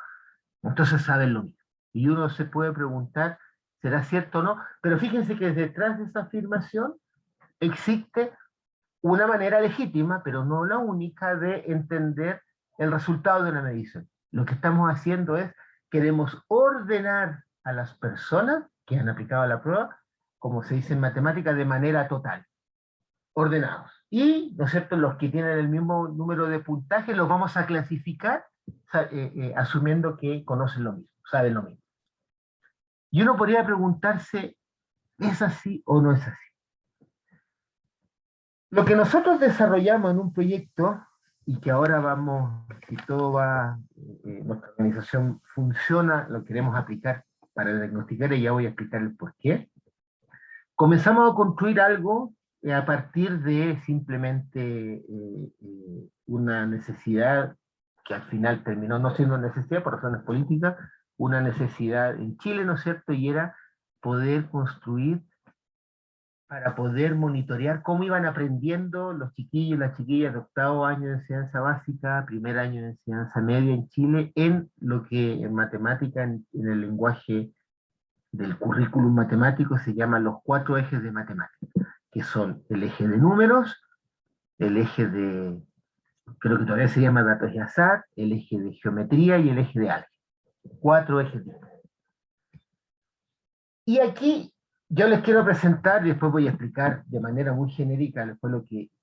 entonces saben lo mismo. Y uno se puede preguntar, ¿será cierto o no? Pero fíjense que detrás de esa afirmación existe una manera legítima, pero no la única, de entender el resultado de una medición. Lo que estamos haciendo es, queremos ordenar a las personas que han aplicado la prueba, como se dice en matemáticas, de manera total. Ordenados. Y, ¿no es cierto?, los que tienen el mismo número de puntaje los vamos a clasificar asumiendo que conocen lo mismo, saben lo mismo. Y uno podría preguntarse, ¿es así o no es así? Lo que nosotros desarrollamos en un proyecto, y que ahora vamos, si todo va, nuestra organización funciona, lo queremos aplicar para diagnosticar, y ya voy a explicar el por qué. Comenzamos a construir algo a partir de simplemente una necesidad que al final terminó no siendo una necesidad por razones políticas, una necesidad en Chile, ¿no es cierto? Y era poder construir para poder monitorear cómo iban aprendiendo los chiquillos y las chiquillas de octavo año de enseñanza básica, primer año de enseñanza media en Chile, en lo que en matemática, en el lenguaje del currículum matemático, se llaman los 4 ejes de matemática, que son el eje de números, el eje de, creo que todavía se llama datos y azar, el eje de geometría y el eje de álgebra. 4 ejes diferentes. Y aquí yo les quiero presentar, y después voy a explicar de manera muy genérica después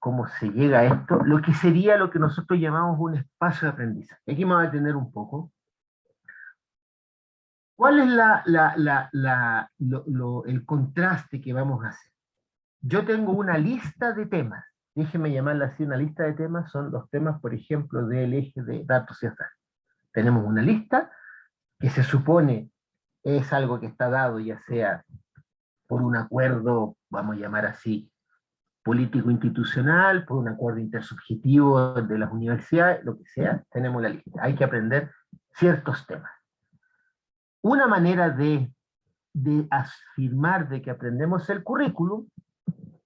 cómo se llega a esto, lo que sería lo que nosotros llamamos un espacio de aprendizaje. Aquí me voy a detener un poco. ¿Cuál es el contraste que vamos a hacer? Yo tengo una lista de temas, déjenme llamarla así, una lista de temas, son los temas, por ejemplo, del eje de datos y azar. Tenemos una lista que se supone es algo que está dado, ya sea por un acuerdo, vamos a llamar así, político-institucional, por un acuerdo intersubjetivo de las universidades, lo que sea, tenemos la lista. Hay que aprender ciertos temas. Una manera de afirmar de que aprendemos el currículum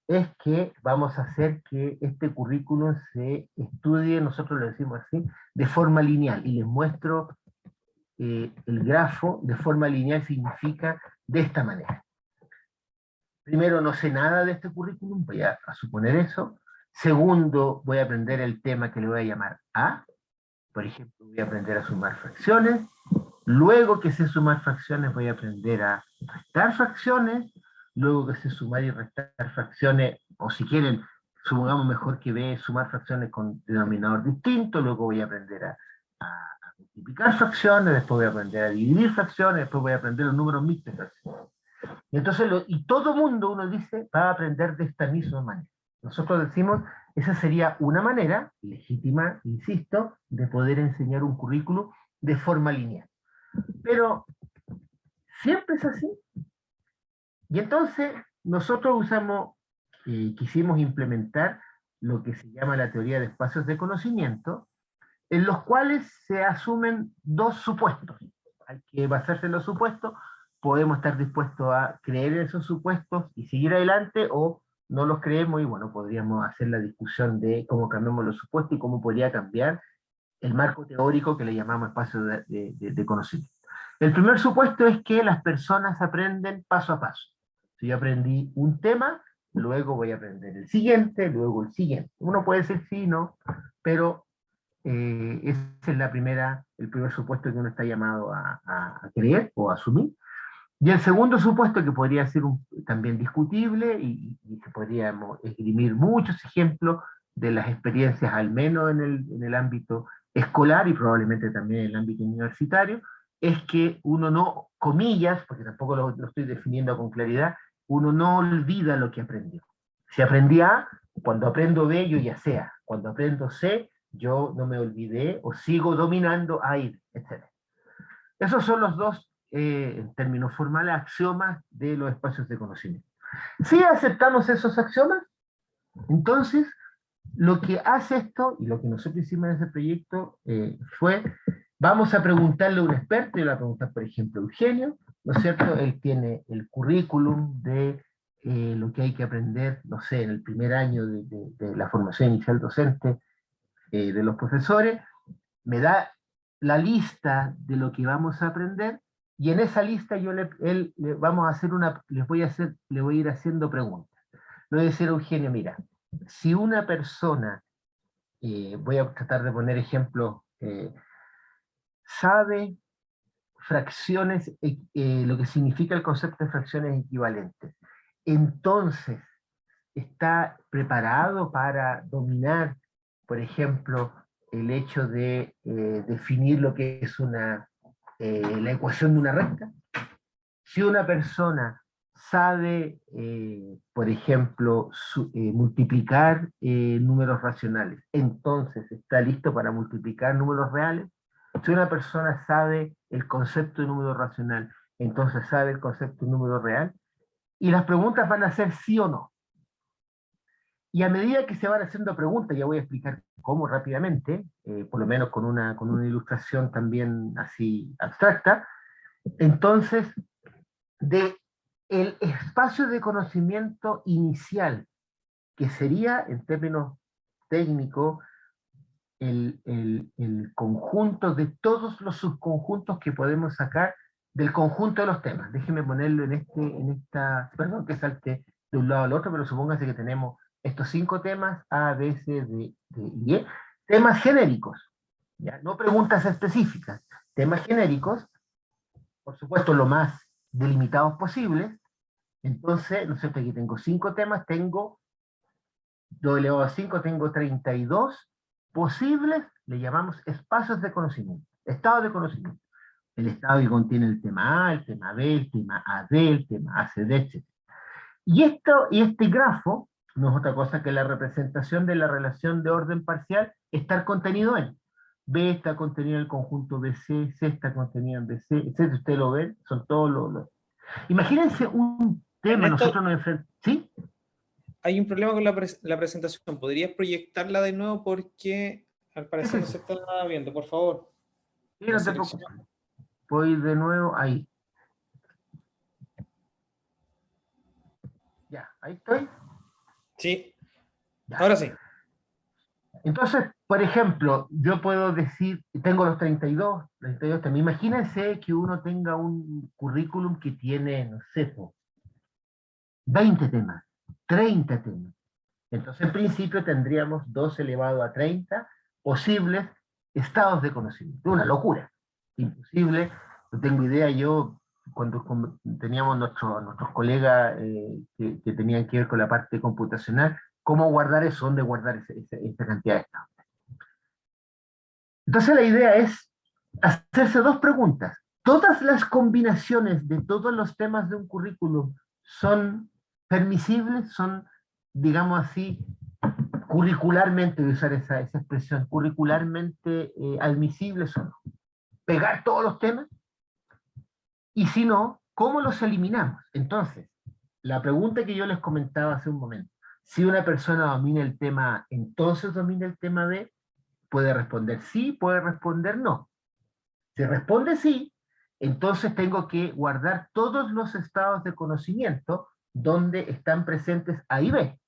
es que vamos a hacer que este currículum se estudie, nosotros lo decimos así, de forma lineal. Y les muestro el grafo. De forma lineal significa de esta manera. Primero, no sé nada de este currículum, voy a suponer eso. Segundo, voy a aprender el tema que le voy a llamar A. Por ejemplo, voy a aprender a sumar fracciones. Luego que sé sumar fracciones, voy a aprender a restar fracciones. Luego que sé sumar y restar fracciones, o si quieren, supongamos mejor que ve sumar fracciones con denominador distinto. Luego voy a aprender a multiplicar fracciones, después voy a aprender a dividir fracciones, después voy a aprender los números mixtos de fracciones. Y entonces, todo mundo, uno dice, va a aprender de esta misma manera. Nosotros decimos, esa sería una manera, legítima, insisto, de poder enseñar un currículo de forma lineal. Pero, ¿siempre es así? Y entonces, nosotros quisimos implementar lo que se llama la teoría de espacios de conocimiento, en los cuales se asumen 2 supuestos. Hay que basarse en los supuestos. Podemos estar dispuestos a creer en esos supuestos y seguir adelante, o no los creemos, y bueno, podríamos hacer la discusión de cómo cambiamos los supuestos y cómo podría cambiar el marco teórico que le llamamos espacio de conocimiento. El primer supuesto es que las personas aprenden paso a paso. Si yo aprendí un tema, luego voy a aprender el siguiente, luego el siguiente. Uno puede decir sí, no, pero ese es el primer supuesto que uno está llamado a creer o a asumir. Y el segundo supuesto, que podría ser también discutible, y que podríamos esgrimir muchos ejemplos de las experiencias, al menos en el ámbito escolar y probablemente también en el ámbito universitario, es que uno no, comillas, porque tampoco lo estoy definiendo con claridad, uno no olvida lo que aprendió. Si aprendí A, Cuando aprendo B, yo ya sé A. Cuando aprendo C, yo no me olvidé o sigo dominando A, I, etc. Esos son los dos, en términos formales, axiomas de los espacios de conocimiento. Si aceptamos esos axiomas, entonces lo que hace esto, y lo que nosotros hicimos en ese proyecto, fue, vamos a preguntarle a un experto, yo le voy a preguntar, por ejemplo, a Eugenio, ¿no es cierto? Él tiene el currículum de lo que hay que aprender, no sé, en el primer año de la formación inicial docente de los profesores, me da la lista de lo que vamos a aprender, y en esa lista yo le vamos a hacer le voy a ir haciendo preguntas. Le voy a decir a Eugenio, mira, si una persona, voy a tratar de poner ejemplos, sabe fracciones, lo que significa el concepto de fracciones equivalentes, entonces está preparado para dominar, por ejemplo, el hecho de definir lo que es la ecuación de una recta. Si una persona sabe, por ejemplo, multiplicar números racionales, entonces está listo para multiplicar números reales. Si una persona sabe el concepto de número racional, entonces sabe el concepto de número real. Y las preguntas van a ser sí o no. Y a medida que se van haciendo preguntas, ya voy a explicar cómo rápidamente, por lo menos con una ilustración también así abstracta, entonces, de el espacio de conocimiento inicial, que sería, en términos técnicos, el conjunto de todos los subconjuntos que podemos sacar del conjunto de los temas. Déjeme ponerlo perdón que salte de un lado al otro, pero supóngase que tenemos estos 5 temas, A, B, C, D, y E, temas genéricos, ¿ya? No preguntas específicas, temas genéricos, por supuesto lo más delimitados posibles. Entonces, no sé, aquí tengo 5 temas, tengo 2 elevado a 5, tengo 32 posibles, le llamamos espacios de conocimiento, estados de conocimiento. El estado que contiene el tema A, el tema B, el tema AD, el tema ACD, etc. Y este grafo no es otra cosa que la representación de la relación de orden parcial estar contenido en. B está contenido en el conjunto BC, C está contenido en BC, etc. Ustedes lo ven, son todos los... Imagínense un tema, Ernesto, nosotros nos enfrentamos... ¿Sí? hay un problema con la presentación. ¿Podrías proyectarla de nuevo? Porque al parecer no se está viendo, por favor. Sí, no te preocupes. Voy de nuevo ahí. Ya, ahí estoy. Sí, Ya. ahora sí. Entonces, por ejemplo, yo puedo decir, tengo los 32 temas. Imagínense que uno tenga un currículum que tiene, no sé, 20 temas, 30 temas. Entonces, en principio, tendríamos 2 elevado a 30 posibles estados de conocimiento. Una locura. Imposible. No tengo idea. Yo, cuando teníamos nuestros colegas que tenían que ver con la parte computacional, cómo guardar eso, dónde guardar esa cantidad de estados. Entonces, la idea es hacerse 2 preguntas. ¿Todas las combinaciones de todos los temas de un currículum son permisibles? ¿Son, digamos así, curricularmente, voy a usar esa expresión, curricularmente admisibles o no? ¿Pegar todos los temas? Y si no, ¿cómo los eliminamos? Entonces, la pregunta que yo les comentaba hace un momento, si una persona domina el tema A, entonces domina el tema B, puede responder sí, puede responder no. Si responde sí, entonces tengo que guardar todos los estados de conocimiento donde están presentes A y B.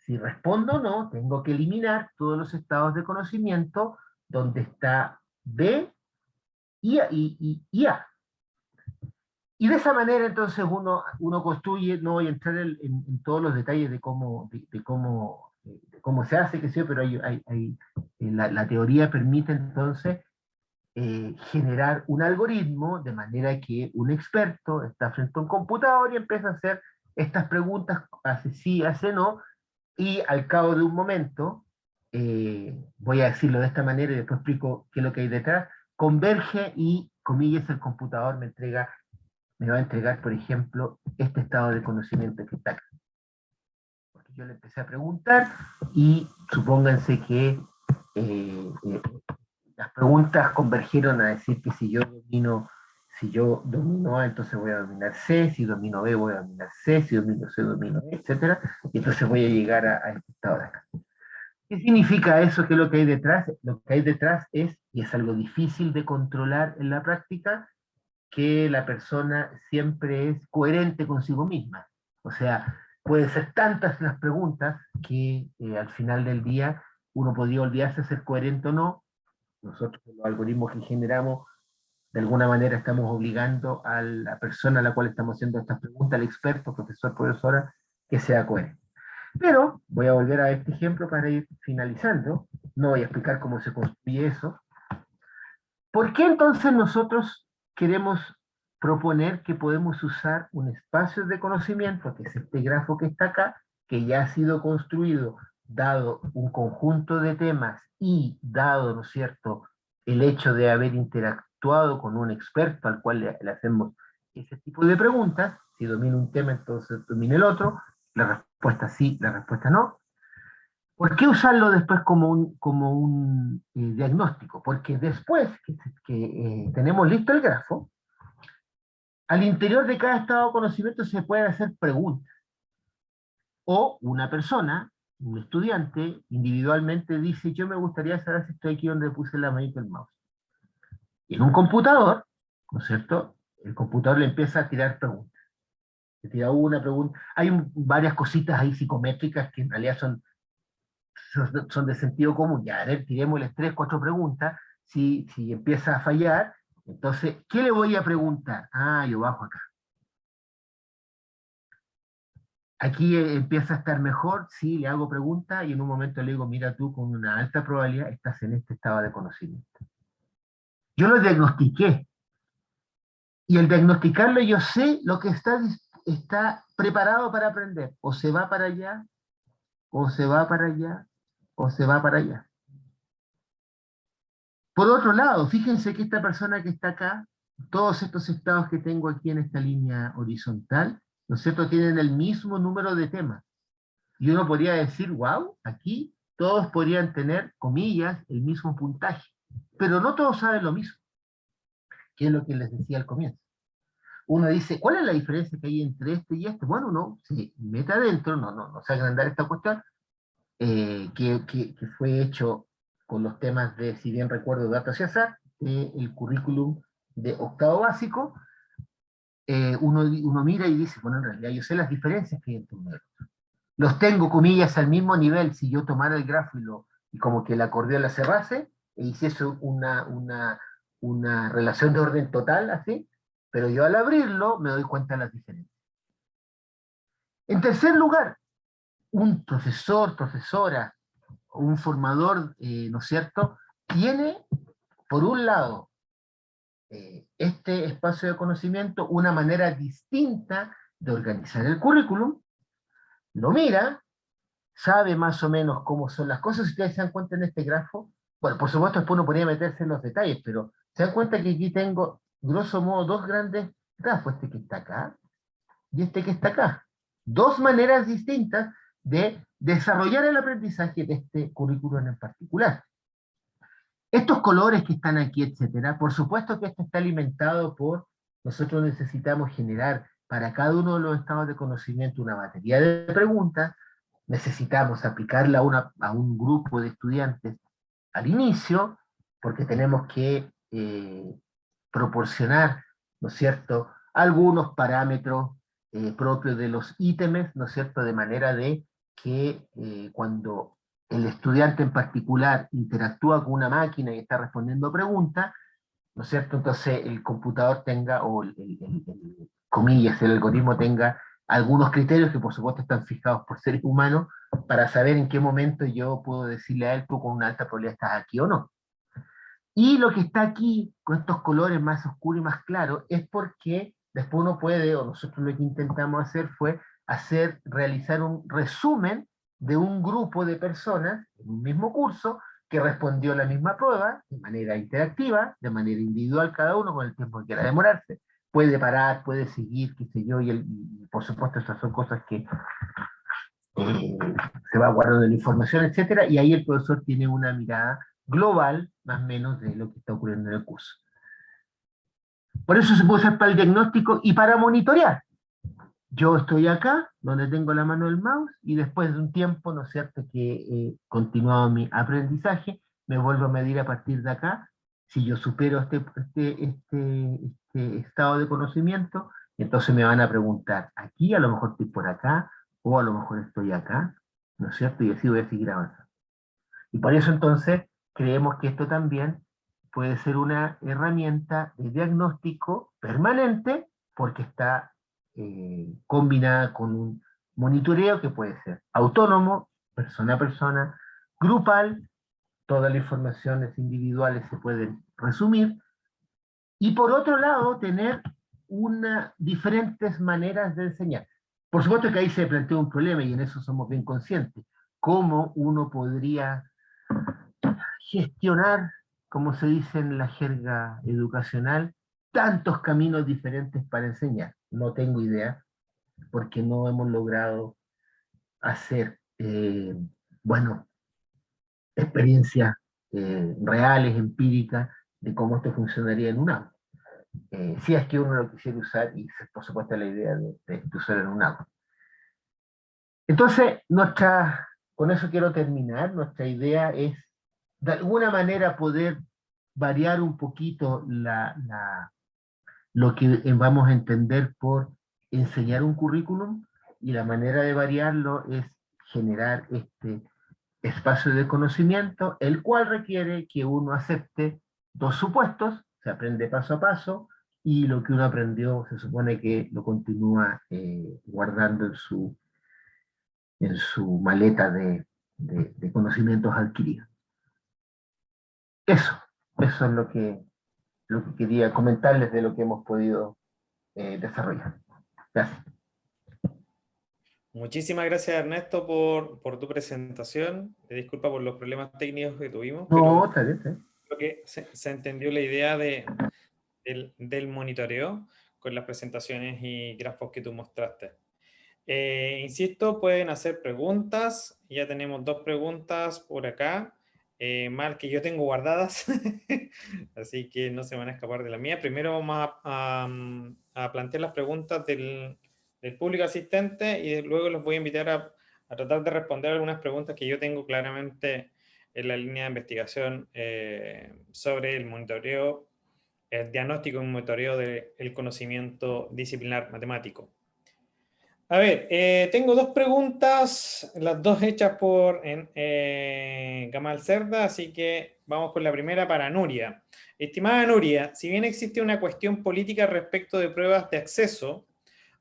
Si respondo no, tengo que eliminar todos los estados de conocimiento donde está B y A. Y de esa manera entonces uno construye, no voy a entrar en todos los detalles de cómo se hace, que sé, pero la teoría permite entonces generar un algoritmo de manera que un experto está frente a un computador y empieza a hacer estas preguntas, hace sí, hace no, y al cabo de un momento, voy a decirlo de esta manera y después explico qué es lo que hay detrás, converge y, comillas, el computador me va a entregar, por ejemplo, este estado de conocimiento que está acá. Porque yo le empecé a preguntar y supónganse que las preguntas convergieron a decir que si yo domino A, entonces voy a dominar C, si domino B, voy a dominar C, si domino C, domino E, etc. Y entonces voy a llegar a este estado de acá. ¿Qué significa eso? ¿Qué es lo que hay detrás? Lo que hay detrás es, y es algo difícil de controlar en la práctica, que la persona siempre es coherente consigo misma. O sea, pueden ser tantas las preguntas que al final del día uno podría olvidarse de ser coherente o no. Nosotros, los algoritmos que generamos, de alguna manera estamos obligando a la persona a la cual estamos haciendo estas preguntas, al experto, profesor, profesora, que sea coherente. Pero voy a volver a este ejemplo para ir finalizando. No voy a explicar cómo se construye eso. ¿Por qué entonces nosotros queremos proponer que podemos usar un espacio de conocimiento, que es este grafo que está acá, que ya ha sido construido, dado un conjunto de temas y dado, ¿no es cierto?, el hecho de haber interactuado con un experto al cual le hacemos ese tipo de preguntas? Si domina un tema, entonces domina el otro. La respuesta sí, la respuesta no. ¿Por qué usarlo después como un diagnóstico? Porque después que tenemos listo el grafo, al interior de cada estado de conocimiento se pueden hacer preguntas. O una persona, un estudiante, individualmente dice, yo me gustaría saber si estoy aquí donde puse la manito del mouse. Y en un computador, ¿no es cierto?, el computador le empieza a tirar preguntas. Le tira una pregunta. Hay varias cositas ahí psicométricas que en realidad son de sentido común. Ya, a ver, tirémosle 3, 4 preguntas. Si empieza a fallar, entonces, ¿qué le voy a preguntar? Ah, yo bajo acá. Aquí empieza a estar mejor, sí, le hago preguntas y en un momento le digo, mira, tú con una alta probabilidad estás en este estado de conocimiento. Yo lo diagnostiqué. Y al diagnosticarlo yo sé lo que está preparado para aprender. O se va para allá, o se va para allá, o se va para allá. Por otro lado, fíjense que esta persona que está acá, todos estos estados que tengo aquí en esta línea horizontal, ¿no es cierto?, tienen el mismo número de temas. Y uno podría decir, wow, aquí todos podrían tener, comillas, el mismo puntaje. Pero no todos saben lo mismo, que es lo que les decía al comienzo. Uno dice, ¿cuál es la diferencia que hay entre este y este? Bueno, uno se mete adentro, no se agrandar esta cuestión, que fue hecho con los temas de, si bien recuerdo, datos y azar, el currículum de octavo básico. Uno mira y dice, bueno, en realidad yo sé las diferencias que hay entre uno y otro. Los tengo, comillas, al mismo nivel si yo tomara el grafo y como que el acordeón la cerrase e hiciese una relación de orden total, así, pero yo al abrirlo me doy cuenta de las diferencias. En tercer lugar, un profesor, profesora, un formador, ¿no es cierto?, tiene, por un lado, este espacio de conocimiento, una manera distinta de organizar el currículum, lo mira, sabe más o menos cómo son las cosas. Si ustedes se dan cuenta en este grafo, bueno, por supuesto después uno podría meterse en los detalles, pero se dan cuenta que aquí tengo, grosso modo, dos grandes grafos, este que está acá y este que está acá. Dos maneras distintas de desarrollar el aprendizaje de este currículum en particular. Estos colores que están aquí, etcétera, por supuesto que esto está alimentado por, nosotros necesitamos generar para cada uno de los estados de conocimiento una batería de preguntas, necesitamos aplicarla a un grupo de estudiantes al inicio, porque tenemos que proporcionar, ¿no es cierto?, algunos parámetros propios de los ítems, ¿no es cierto?, de manera de que cuando el estudiante en particular interactúa con una máquina y está respondiendo preguntas, ¿no es cierto?, entonces el computador tenga, o comillas, el algoritmo tenga algunos criterios que por supuesto están fijados por seres humanos para saber en qué momento yo puedo decirle a él, tú con una alta probabilidad estás aquí o no. Y lo que está aquí, con estos colores más oscuros y más claros, es porque después uno puede, o nosotros lo que intentamos hacer fue realizar un resumen de un grupo de personas en un mismo curso que respondió la misma prueba de manera interactiva, de manera individual cada uno, con el tiempo que quiera demorarse. Puede parar, puede seguir, qué sé yo, y por supuesto esas son cosas que se va guardando la información, etcétera, y ahí el profesor tiene una mirada global, más o menos, de lo que está ocurriendo en el curso. Por eso se puede usar para el diagnóstico y para monitorear. Yo estoy acá, donde tengo la mano del mouse, y después de un tiempo, ¿no es cierto?, que he continuado mi aprendizaje, me vuelvo a medir a partir de acá, si yo supero este estado de conocimiento, entonces me van a preguntar, aquí a lo mejor estoy por acá, o a lo mejor estoy acá, ¿no es cierto?, y así voy a seguir avanzando. Y por eso entonces creemos que esto también puede ser una herramienta de diagnóstico permanente, porque está combinada con un monitoreo que puede ser autónomo, persona a persona, grupal, todas las informaciones individuales se pueden resumir, y por otro lado tener diferentes maneras de enseñar. Por supuesto que ahí se plantea un problema, y en eso somos bien conscientes, cómo uno podría gestionar, como se dice en la jerga educacional, tantos caminos diferentes para enseñar. No tengo idea, porque no hemos logrado hacer, bueno, experiencias reales, empíricas, de cómo esto funcionaría en un aula. Si es que uno lo quisiera usar, y por supuesto la idea de usarlo en un aula. Entonces, con eso quiero terminar. Nuestra idea es, de alguna manera, poder variar un poquito lo que vamos a entender por enseñar un currículum, y la manera de variarlo es generar este espacio de conocimiento, el cual requiere que uno acepte dos supuestos, se aprende paso a paso, y lo que uno aprendió se supone que lo continúa guardando en su maleta de conocimientos adquiridos. Eso es lo que quería comentarles de lo que hemos podido desarrollar. Gracias. Muchísimas gracias, Ernesto, por tu presentación. Disculpa por los problemas técnicos que tuvimos, No, pero está bien, está bien. creo que se entendió la idea del monitoreo con las presentaciones y grafos que tú mostraste. Insisto, pueden hacer preguntas. Ya tenemos 2 preguntas por acá, mal que yo tengo guardadas, así que no se van a escapar de la mía. Primero vamos a plantear las preguntas del público asistente, y luego los voy a invitar a tratar de responder algunas preguntas que yo tengo claramente en la línea de investigación sobre el monitoreo, el diagnóstico y monitoreo del conocimiento disciplinar matemático. A ver, tengo 2 preguntas, las 2 hechas por Gamal Cerda, así que vamos con la primera para Nuria. Estimada Nuria, si bien existe una cuestión política respecto de pruebas de acceso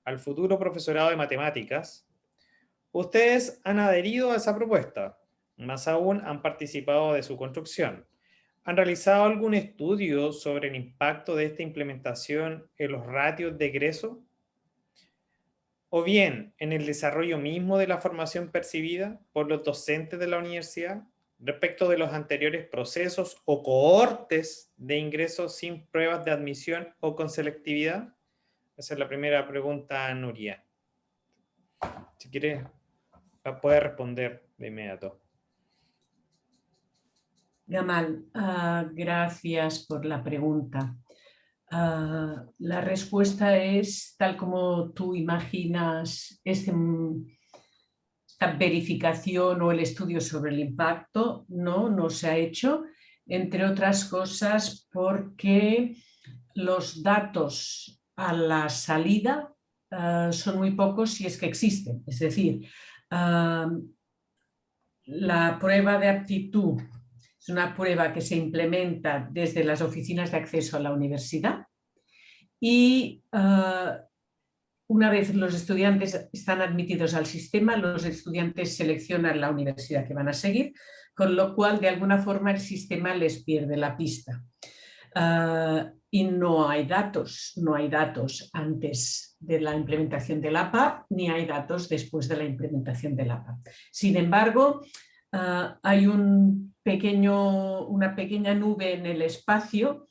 al futuro profesorado de matemáticas, ustedes han adherido a esa propuesta, más aún han participado de su construcción. ¿Han realizado algún estudio sobre el impacto de esta implementación en los ratios de egreso? ¿O bien en el desarrollo mismo de la formación percibida por los docentes de la universidad respecto de los anteriores procesos o cohortes de ingresos sin pruebas de admisión o con selectividad? Esa es la primera pregunta, Nuria. Si quieres, puedes responder de inmediato. Gamal, gracias por la pregunta. La respuesta es tal como tú imaginas esta verificación o el estudio sobre el impacto. No se ha hecho, entre otras cosas porque los datos a la salida son muy pocos, si es que existen. Es decir, la prueba de aptitud es una prueba que se implementa desde las oficinas de acceso a la universidad, y una vez los estudiantes están admitidos al sistema, los estudiantes seleccionan la universidad que van a seguir, con lo cual de alguna forma el sistema les pierde la pista. Y no hay datos antes de la implementación del APA, ni hay datos después de la implementación del APA. Sin embargo, hay una pequeña nube en el espacio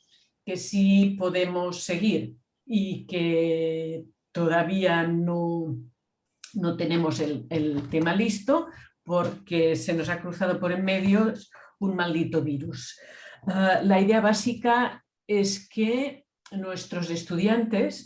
que sí podemos seguir y que todavía no no tenemos el tema listo porque se nos ha cruzado por en medio un maldito virus. La idea básica es que nuestros estudiantes,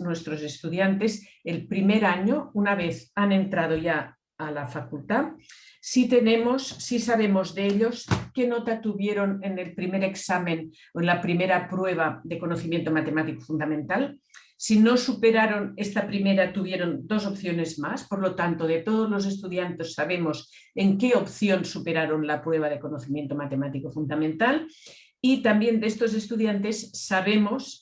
el primer año, una vez han entrado ya a la facultad, sí sabemos de ellos qué nota tuvieron en el primer examen o en la primera prueba de conocimiento matemático fundamental. Si no superaron esta primera, tuvieron 2 opciones más. Por lo tanto, de todos los estudiantes sabemos en qué opción superaron la prueba de conocimiento matemático fundamental. Y también de estos estudiantes sabemos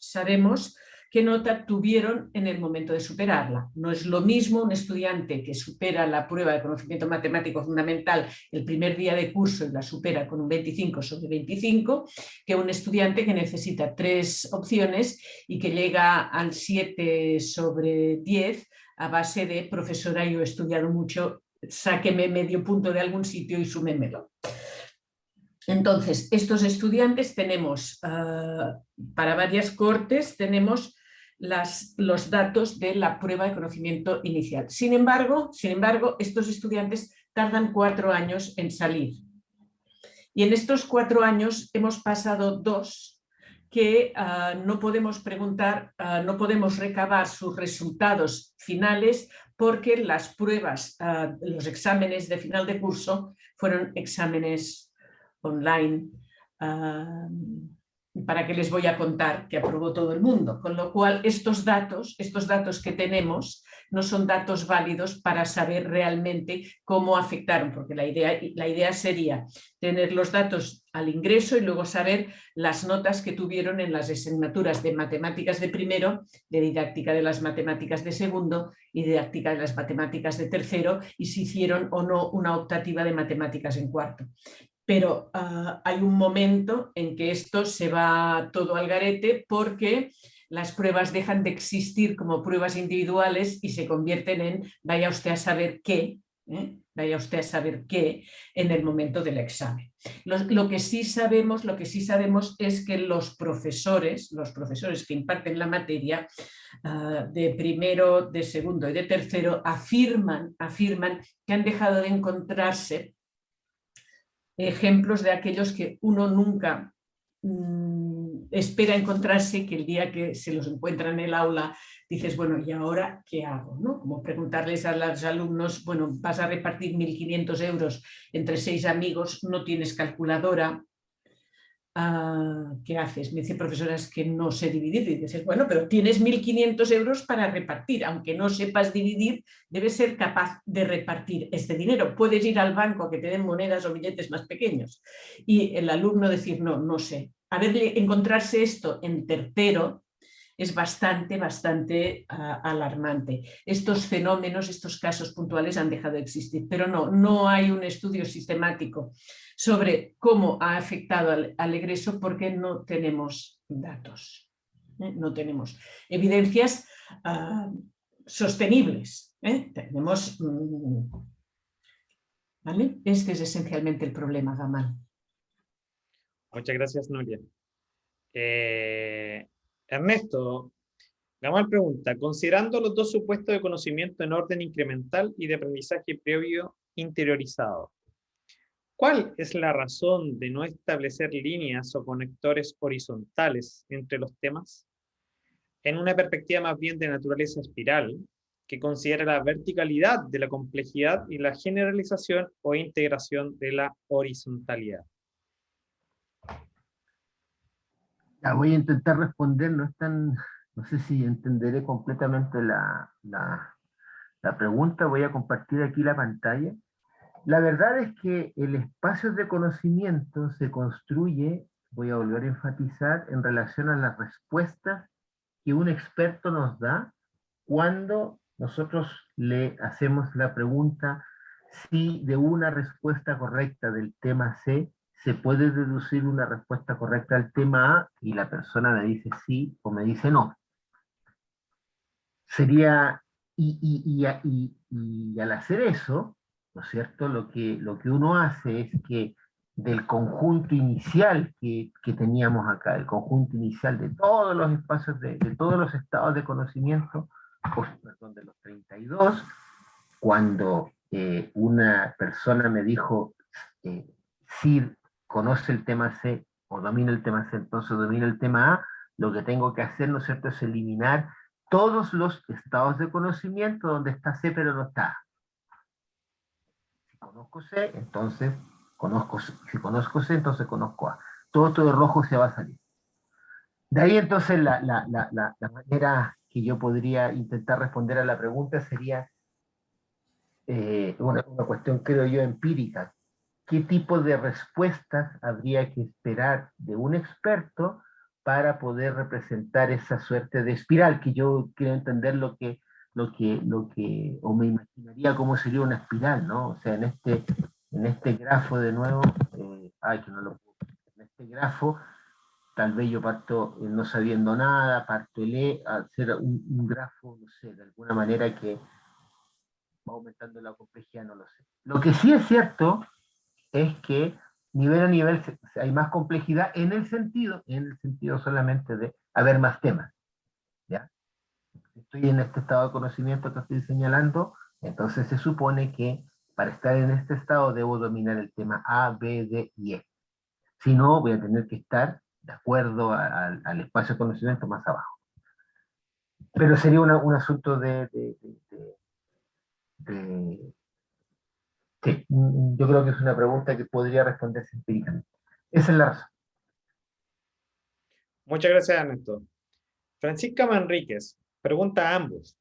qué nota tuvieron en el momento de superarla. No es lo mismo un estudiante que supera la prueba de conocimiento matemático fundamental el primer día de curso y la supera con un 25 sobre 25, que un estudiante que necesita 3 opciones y que llega al 7 sobre 10 a base de profesora, yo he estudiado mucho, sáqueme medio punto de algún sitio y súmemelo. Entonces, estos estudiantes tenemos, para varias cohortes, tenemos los datos de la prueba de conocimiento inicial. Sin embargo, estos estudiantes tardan 4 años en salir. Y en estos 4 años hemos pasado 2 que no podemos preguntar, no podemos recabar sus resultados finales porque las pruebas, los exámenes de final de curso fueron exámenes online. ¿Para qué les voy a contar que aprobó todo el mundo? Con lo cual, estos datos que tenemos no son datos válidos para saber realmente cómo afectaron, porque la idea sería tener los datos al ingreso y luego saber las notas que tuvieron en las asignaturas de matemáticas de primero, de didáctica de las matemáticas de segundo y didáctica de las matemáticas de tercero, y si hicieron o no una optativa de matemáticas en cuarto. Pero hay un momento en que esto se va todo al garete porque las pruebas dejan de existir como pruebas individuales y se convierten en vaya usted a saber qué, en el momento del examen. Lo que sí sabemos es que los profesores que imparten la materia de primero, de segundo y de tercero afirman que han dejado de encontrarse ejemplos de aquellos que uno nunca espera encontrarse, que el día que se los encuentra en el aula dices, bueno, ¿y ahora qué hago? ¿No? Como preguntarles a los alumnos, bueno, vas a repartir 1.500 euros entre 6 amigos, no tienes calculadora, ¿qué haces? Me dice profesora, es que no sé dividir. Y dices, bueno, pero tienes 1.500 euros para repartir, aunque no sepas dividir, debes ser capaz de repartir este dinero. Puedes ir al banco a que te den monedas o billetes más pequeños. Y el alumno decir, no sé. Encontrarse esto en tercero es bastante alarmante. Estos fenómenos, estos casos puntuales han dejado de existir, pero no hay un estudio sistemático sobre cómo ha afectado al egreso porque no tenemos datos, no tenemos evidencias sostenibles. Tenemos, ¿vale? Este es esencialmente el problema, Gamal. Muchas gracias, Nuria. Ernesto, Gamal pregunta, considerando los 2 supuestos de conocimiento en orden incremental y de aprendizaje previo interiorizado, ¿cuál es la razón de no establecer líneas o conectores horizontales entre los temas? En una perspectiva más bien de naturaleza espiral, que considera la verticalidad de la complejidad y la generalización o integración de la horizontalidad. Ya, voy a intentar responder, no sé si entenderé completamente la pregunta, voy a compartir aquí la pantalla. La verdad es que el espacio de conocimiento se construye, voy a volver a enfatizar, en relación a las respuestas que un experto nos da cuando nosotros le hacemos la pregunta si de una respuesta correcta del tema C se puede deducir una respuesta correcta al tema A, y la persona me dice sí o me dice no. Sería, y al hacer eso, ¿no es cierto? Lo que uno hace es que del conjunto inicial que teníamos acá, el conjunto inicial de todos los espacios, de todos los estados de conocimiento, perdón, de los 32, cuando una persona me dijo, si conoce el tema C o domina el tema C, entonces domina el tema A, lo que tengo que hacer, ¿no es cierto?, es eliminar todos los estados de conocimiento donde está C pero no está A. Si conozco C, entonces conozco C. Si conozco C, entonces conozco A. Todo esto de rojo se va a salir. De ahí entonces la manera que yo podría intentar responder a la pregunta sería una cuestión, creo yo, empírica. ¿Qué tipo de respuestas habría que esperar de un experto para poder representar esa suerte de espiral? Que yo quiero entender o me imaginaría cómo sería una espiral, ¿no? O sea, en este grafo de nuevo, que no lo puedo, en este grafo, tal vez yo parto no sabiendo nada, parto a hacer un grafo, no sé, de alguna manera que va aumentando la complejidad, no lo sé. Lo que sí es cierto es que nivel a nivel hay más complejidad en el sentido solamente de haber más temas, ¿ya? Estoy en este estado de conocimiento que estoy señalando, entonces se supone que para estar en este estado debo dominar el tema A, B, D y E. Si no, voy a tener que estar de acuerdo al espacio de conocimiento más abajo. Pero sería un asunto sí, yo creo que es una pregunta que podría responderse empíricamente. Esa es la razón. Muchas gracias, Ernesto. Francisca Manríquez pregunta a ambos.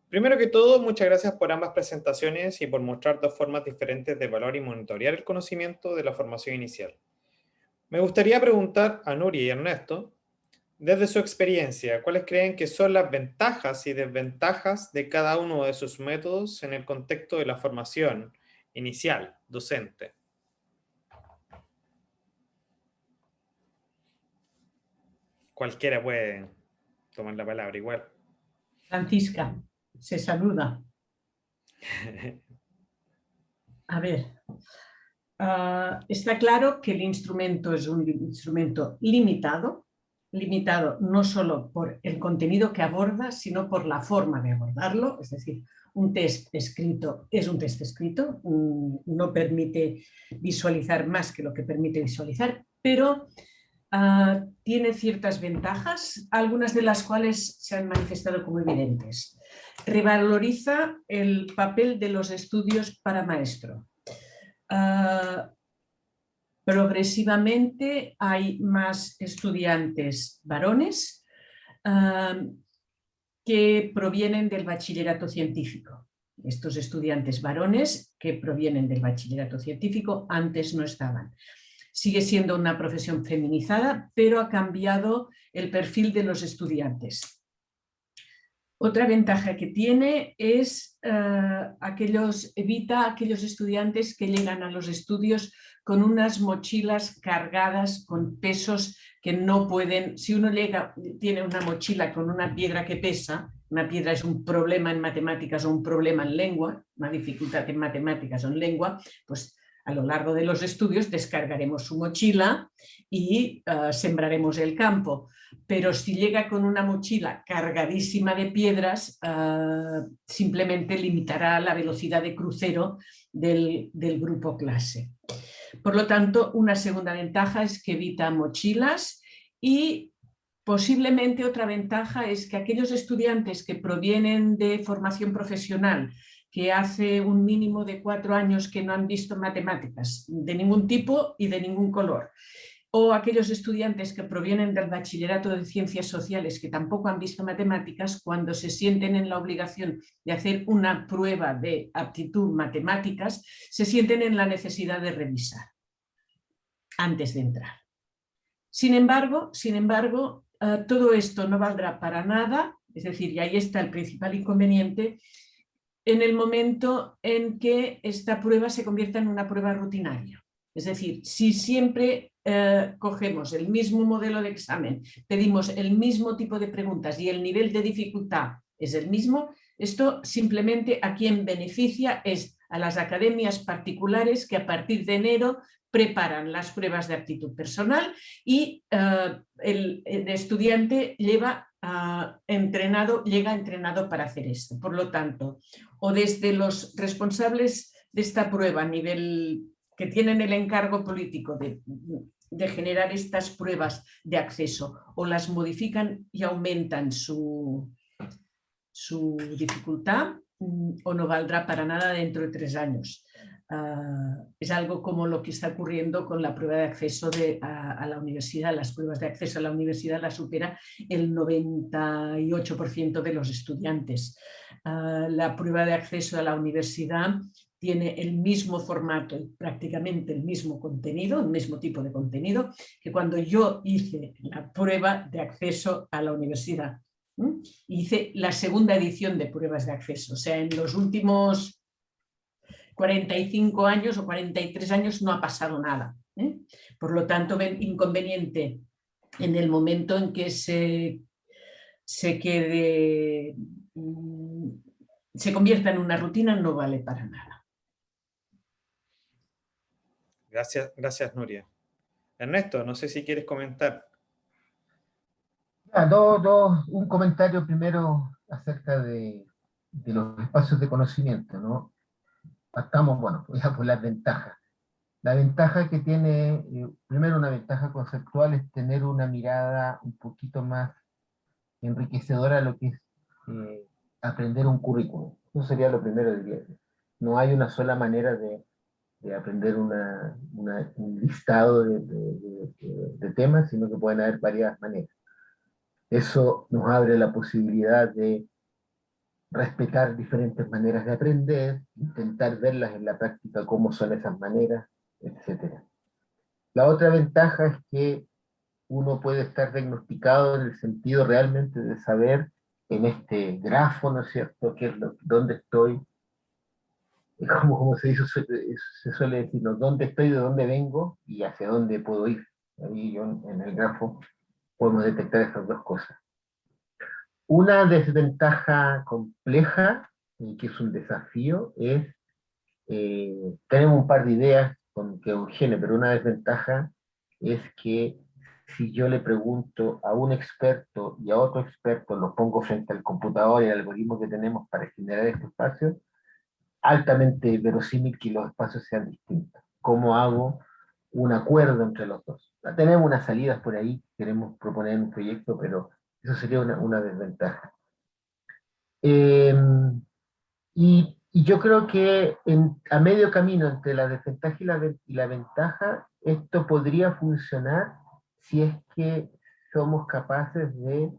Primero que todo, muchas gracias por ambas presentaciones y por mostrar dos formas diferentes de evaluar y monitorear el conocimiento de la formación inicial. Me gustaría preguntar a Nuria y Ernesto, desde su experiencia, ¿cuáles creen que son las ventajas y desventajas de cada uno de sus métodos en el contexto de la formación inicial, docente? Cualquiera puede tomar la palabra igual. Francisca, se saluda. A ver, está claro que el instrumento es un instrumento limitado no solo por el contenido que aborda, sino por la forma de abordarlo, es decir, un test escrito es un test escrito, no permite visualizar más que lo que permite visualizar, pero tiene ciertas ventajas, algunas de las cuales se han manifestado como evidentes. Revaloriza el papel de los estudios para maestro. Progresivamente hay más estudiantes varones que provienen del bachillerato científico. Estos estudiantes varones que provienen del bachillerato científico antes no estaban. Sigue siendo una profesión feminizada, pero ha cambiado el perfil de los estudiantes. Otra ventaja que tiene es evita a aquellos estudiantes que llegan a los estudios con unas mochilas cargadas con pesos que no pueden. Si uno tiene una mochila con una piedra que pesa, una piedra es un problema en matemáticas o un problema en lengua, una dificultad en matemáticas o en lengua, pues a lo largo de los estudios descargaremos su mochila y sembraremos el campo. Pero si llega con una mochila cargadísima de piedras, simplemente limitará la velocidad de crucero del grupo clase. Por lo tanto, una segunda ventaja es que evita mochilas y posiblemente otra ventaja es que aquellos estudiantes que provienen de formación profesional, que hace un mínimo de 4 años que no han visto matemáticas de ningún tipo y de ningún color, o aquellos estudiantes que provienen del bachillerato de ciencias sociales que tampoco han visto matemáticas, cuando se sienten en la obligación de hacer una prueba de aptitud matemáticas, se sienten en la necesidad de revisar antes de entrar. Sin embargo, todo esto no valdrá para nada, es decir, y ahí está el principal inconveniente, en el momento en que esta prueba se convierta en una prueba rutinaria. Es decir, si siempre cogemos el mismo modelo de examen, pedimos el mismo tipo de preguntas y el nivel de dificultad es el mismo, esto simplemente a quien beneficia es a las academias particulares que a partir de enero preparan las pruebas de aptitud personal y el estudiante llega entrenado para hacer esto. Por lo tanto, o desde los responsables de esta prueba a nivel que tienen el encargo político de generar estas pruebas de acceso, o las modifican y aumentan su dificultad, o no valdrá para nada dentro de 3 años. Es algo como lo que está ocurriendo con la prueba de acceso a la universidad. Las pruebas de acceso a la universidad las supera el 98% de los estudiantes. La prueba de acceso a la universidad tiene el mismo formato y prácticamente el mismo contenido, el mismo tipo de contenido que cuando yo hice la prueba de acceso a la universidad. Hice la segunda edición de pruebas de acceso, o sea, en los últimos 45 años o 43 años no ha pasado nada. Por lo tanto, inconveniente en el momento en que se convierta en una rutina, no vale para nada. Gracias, Nuria. Ernesto, no sé si quieres comentar. Un comentario primero acerca de los espacios de conocimiento, ¿no? Partamos, bueno, ya por las ventajas. La ventaja que tiene, primero una ventaja conceptual, es tener una mirada un poquito más enriquecedora a lo que es aprender un currículum. Eso sería lo primero, diría. No hay una sola manera de aprender un listado de temas, sino que pueden haber varias maneras. Eso nos abre la posibilidad de respetar diferentes maneras de aprender, intentar verlas en la práctica, cómo son esas maneras, etc. La otra ventaja es que uno puede estar diagnosticado en el sentido realmente de saber en este grafo, ¿no es cierto?, dónde estoy, como se dice, se suele decir, ¿no?, dónde estoy, de dónde vengo y hacia dónde puedo ir. Ahí en el grafo podemos detectar esas dos cosas. Una desventaja compleja, que es un desafío, es, tenemos un par de ideas con que Eugenia, pero una desventaja es que si yo le pregunto a un experto y a otro experto, los pongo frente al computador y al algoritmo que tenemos para generar este espacio, altamente verosímil que los espacios sean distintos. ¿Cómo hago un acuerdo entre los dos? Tenemos unas salidas por ahí, queremos proponer un proyecto, pero eso sería una desventaja. Y yo creo que a medio camino entre la desventaja y la ventaja, esto podría funcionar si es que somos capaces de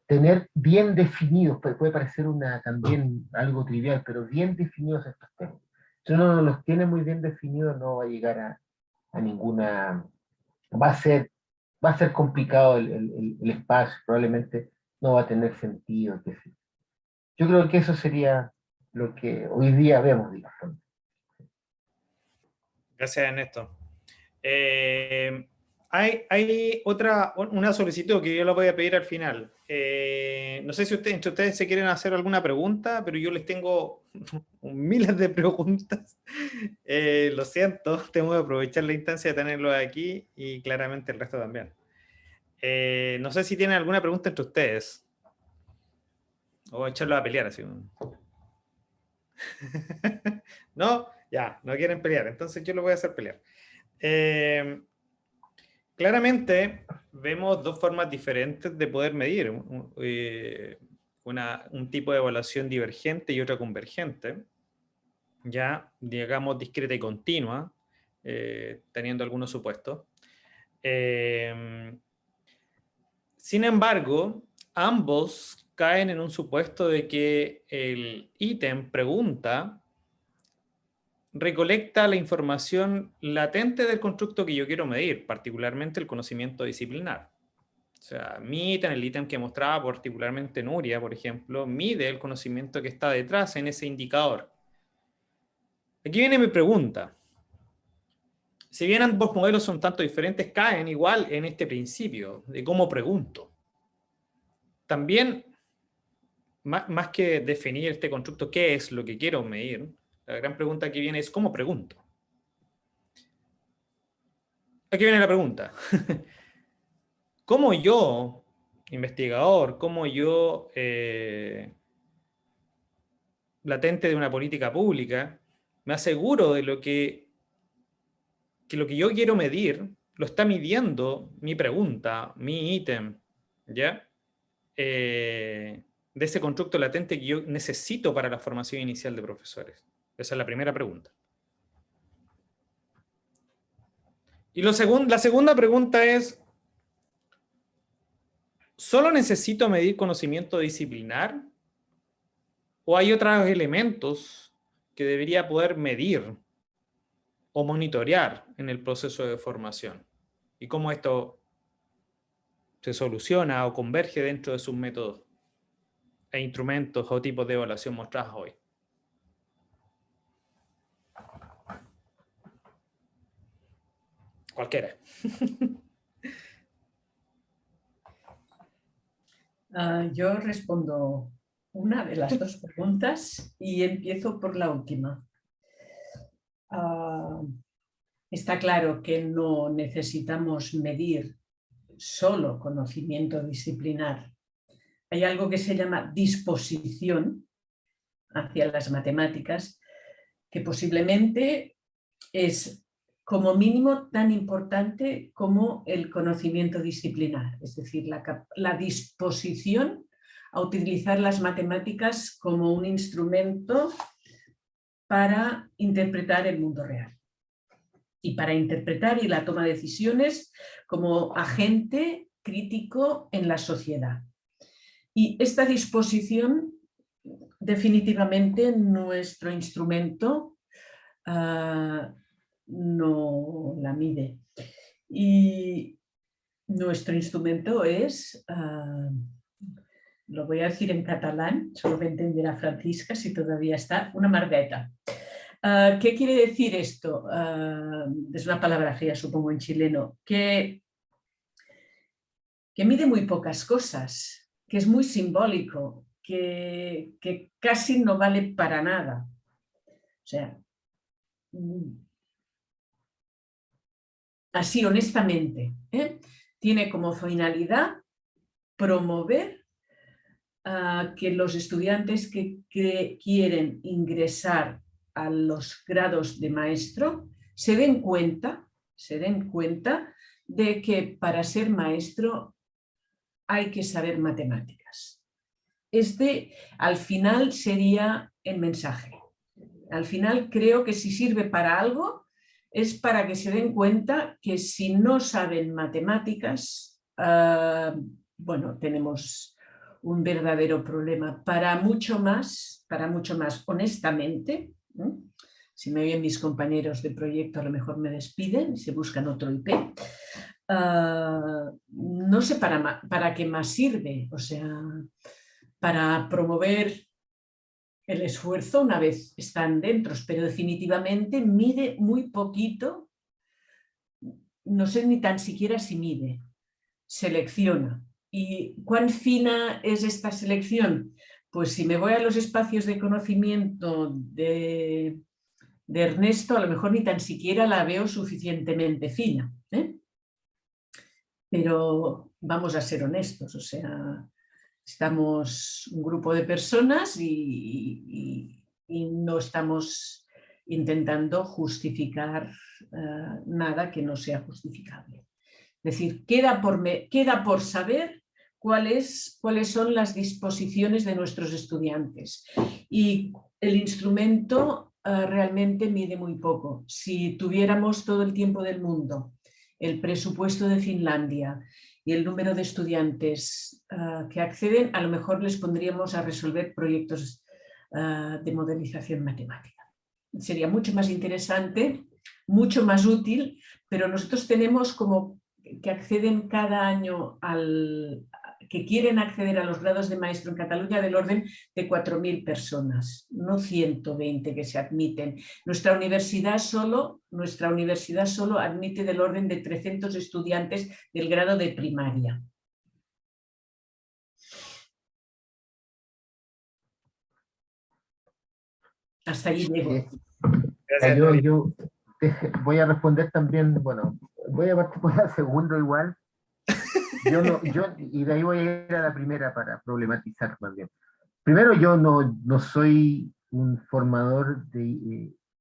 tener bien definidos, puede parecer también algo trivial, pero bien definidos estos temas. Si uno no los tiene muy bien definidos, no va a llegar a ninguna... Va a ser complicado el espacio, probablemente no va a tener sentido, qué sé yo. Yo creo que eso sería lo que hoy día vemos, digamos. Gracias, Ernesto. Hay una solicitud que yo la voy a pedir al final. No sé si entre ustedes se quieren hacer alguna pregunta, pero yo les tengo miles de preguntas. Lo siento, tengo que aprovechar la instancia de tenerlos aquí y claramente el resto también. No sé si tienen alguna pregunta entre ustedes. O echarlos a pelear así. ¿No? Ya, no quieren pelear, entonces yo lo voy a hacer pelear. Claramente vemos dos formas diferentes de poder medir. Un tipo de evaluación divergente y otra convergente. Ya, digamos, discreta y continua, teniendo algunos supuestos. Sin embargo, ambos caen en un supuesto de que el ítem pregunta recolecta la información latente del constructo que yo quiero medir, particularmente el conocimiento disciplinar. O sea, mi ítem, el ítem que mostraba particularmente Nuria, por ejemplo, mide el conocimiento que está detrás en ese indicador. Aquí viene mi pregunta. Si bien ambos modelos son tanto diferentes, caen igual en este principio de cómo pregunto. También más que definir este constructo, ¿qué es lo que quiero medir? La gran pregunta que viene es ¿cómo pregunto? Aquí viene la pregunta. ¿Cómo yo, investigador, cómo yo, latente de una política pública, me aseguro de que lo que yo quiero medir lo está midiendo mi pregunta, mi ítem, ¿ya? De ese constructo latente que yo necesito para la formación inicial de profesores? Esa es la primera pregunta. Y la segunda pregunta es, ¿solo necesito medir conocimiento disciplinar? ¿O hay otros elementos que debería poder medir o monitorear en el proceso de formación? ¿Y cómo esto se soluciona o converge dentro de sus métodos e instrumentos o tipos de evaluación mostrados hoy? Cualquiera. Yo respondo una de las dos preguntas y empiezo por la última. Está claro que no necesitamos medir solo conocimiento disciplinar. Hay algo que se llama disposición hacia las matemáticas, que posiblemente es como mínimo tan importante como el conocimiento disciplinar, es decir, la disposición a utilizar las matemáticas como un instrumento para interpretar el mundo real y para interpretar y la toma de decisiones como agente crítico en la sociedad. Y esta disposición, definitivamente, nuestro instrumento no la mide. Y nuestro instrumento es, lo voy a decir en catalán, solo me entenderá Francisca si todavía está, una mardeta. ¿Qué quiere decir esto? Es una palabra fea, supongo, en chileno, que mide muy pocas cosas, que es muy simbólico, que casi no vale para nada. O sea, así honestamente, tiene como finalidad promover que los estudiantes que quieren ingresar a los grados de maestro se den cuenta de que para ser maestro hay que saber matemáticas. Este, al final, sería el mensaje. Al final, creo que si sirve para algo, es para que se den cuenta que si no saben matemáticas, bueno, tenemos un verdadero problema. Para mucho más, honestamente, si me oyen mis compañeros de proyecto, a lo mejor me despiden y se buscan otro IP. No sé para qué más sirve, o sea, para promover el esfuerzo una vez están dentro, pero definitivamente mide muy poquito, no sé ni tan siquiera si mide, selecciona. ¿Y cuán fina es esta selección? Pues si me voy a los espacios de conocimiento de Ernesto, a lo mejor ni tan siquiera la veo suficientemente fina, Pero vamos a ser honestos, o sea, estamos un grupo de personas y no estamos intentando justificar nada que no sea justificable. Es decir, queda por saber cuáles son las disposiciones de nuestros estudiantes. Y el instrumento realmente mide muy poco. Si tuviéramos todo el tiempo del mundo, el presupuesto de Finlandia y el número de estudiantes que acceden, a lo mejor les pondríamos a resolver proyectos de modelización matemática. Sería mucho más interesante, mucho más útil, pero nosotros tenemos como que acceden cada año que quieren acceder a los grados de maestro en Cataluña del orden de 4.000 personas, no 120 que se admiten. Nuestra universidad solo admite del orden de 300 estudiantes del grado de primaria. Hasta ahí llego. Gracias, Yo, Nuri. yo voy a responder también, bueno, voy a partir por la segunda igual. Y de ahí voy a ir a la primera para problematizar más bien. Primero, yo no soy un formador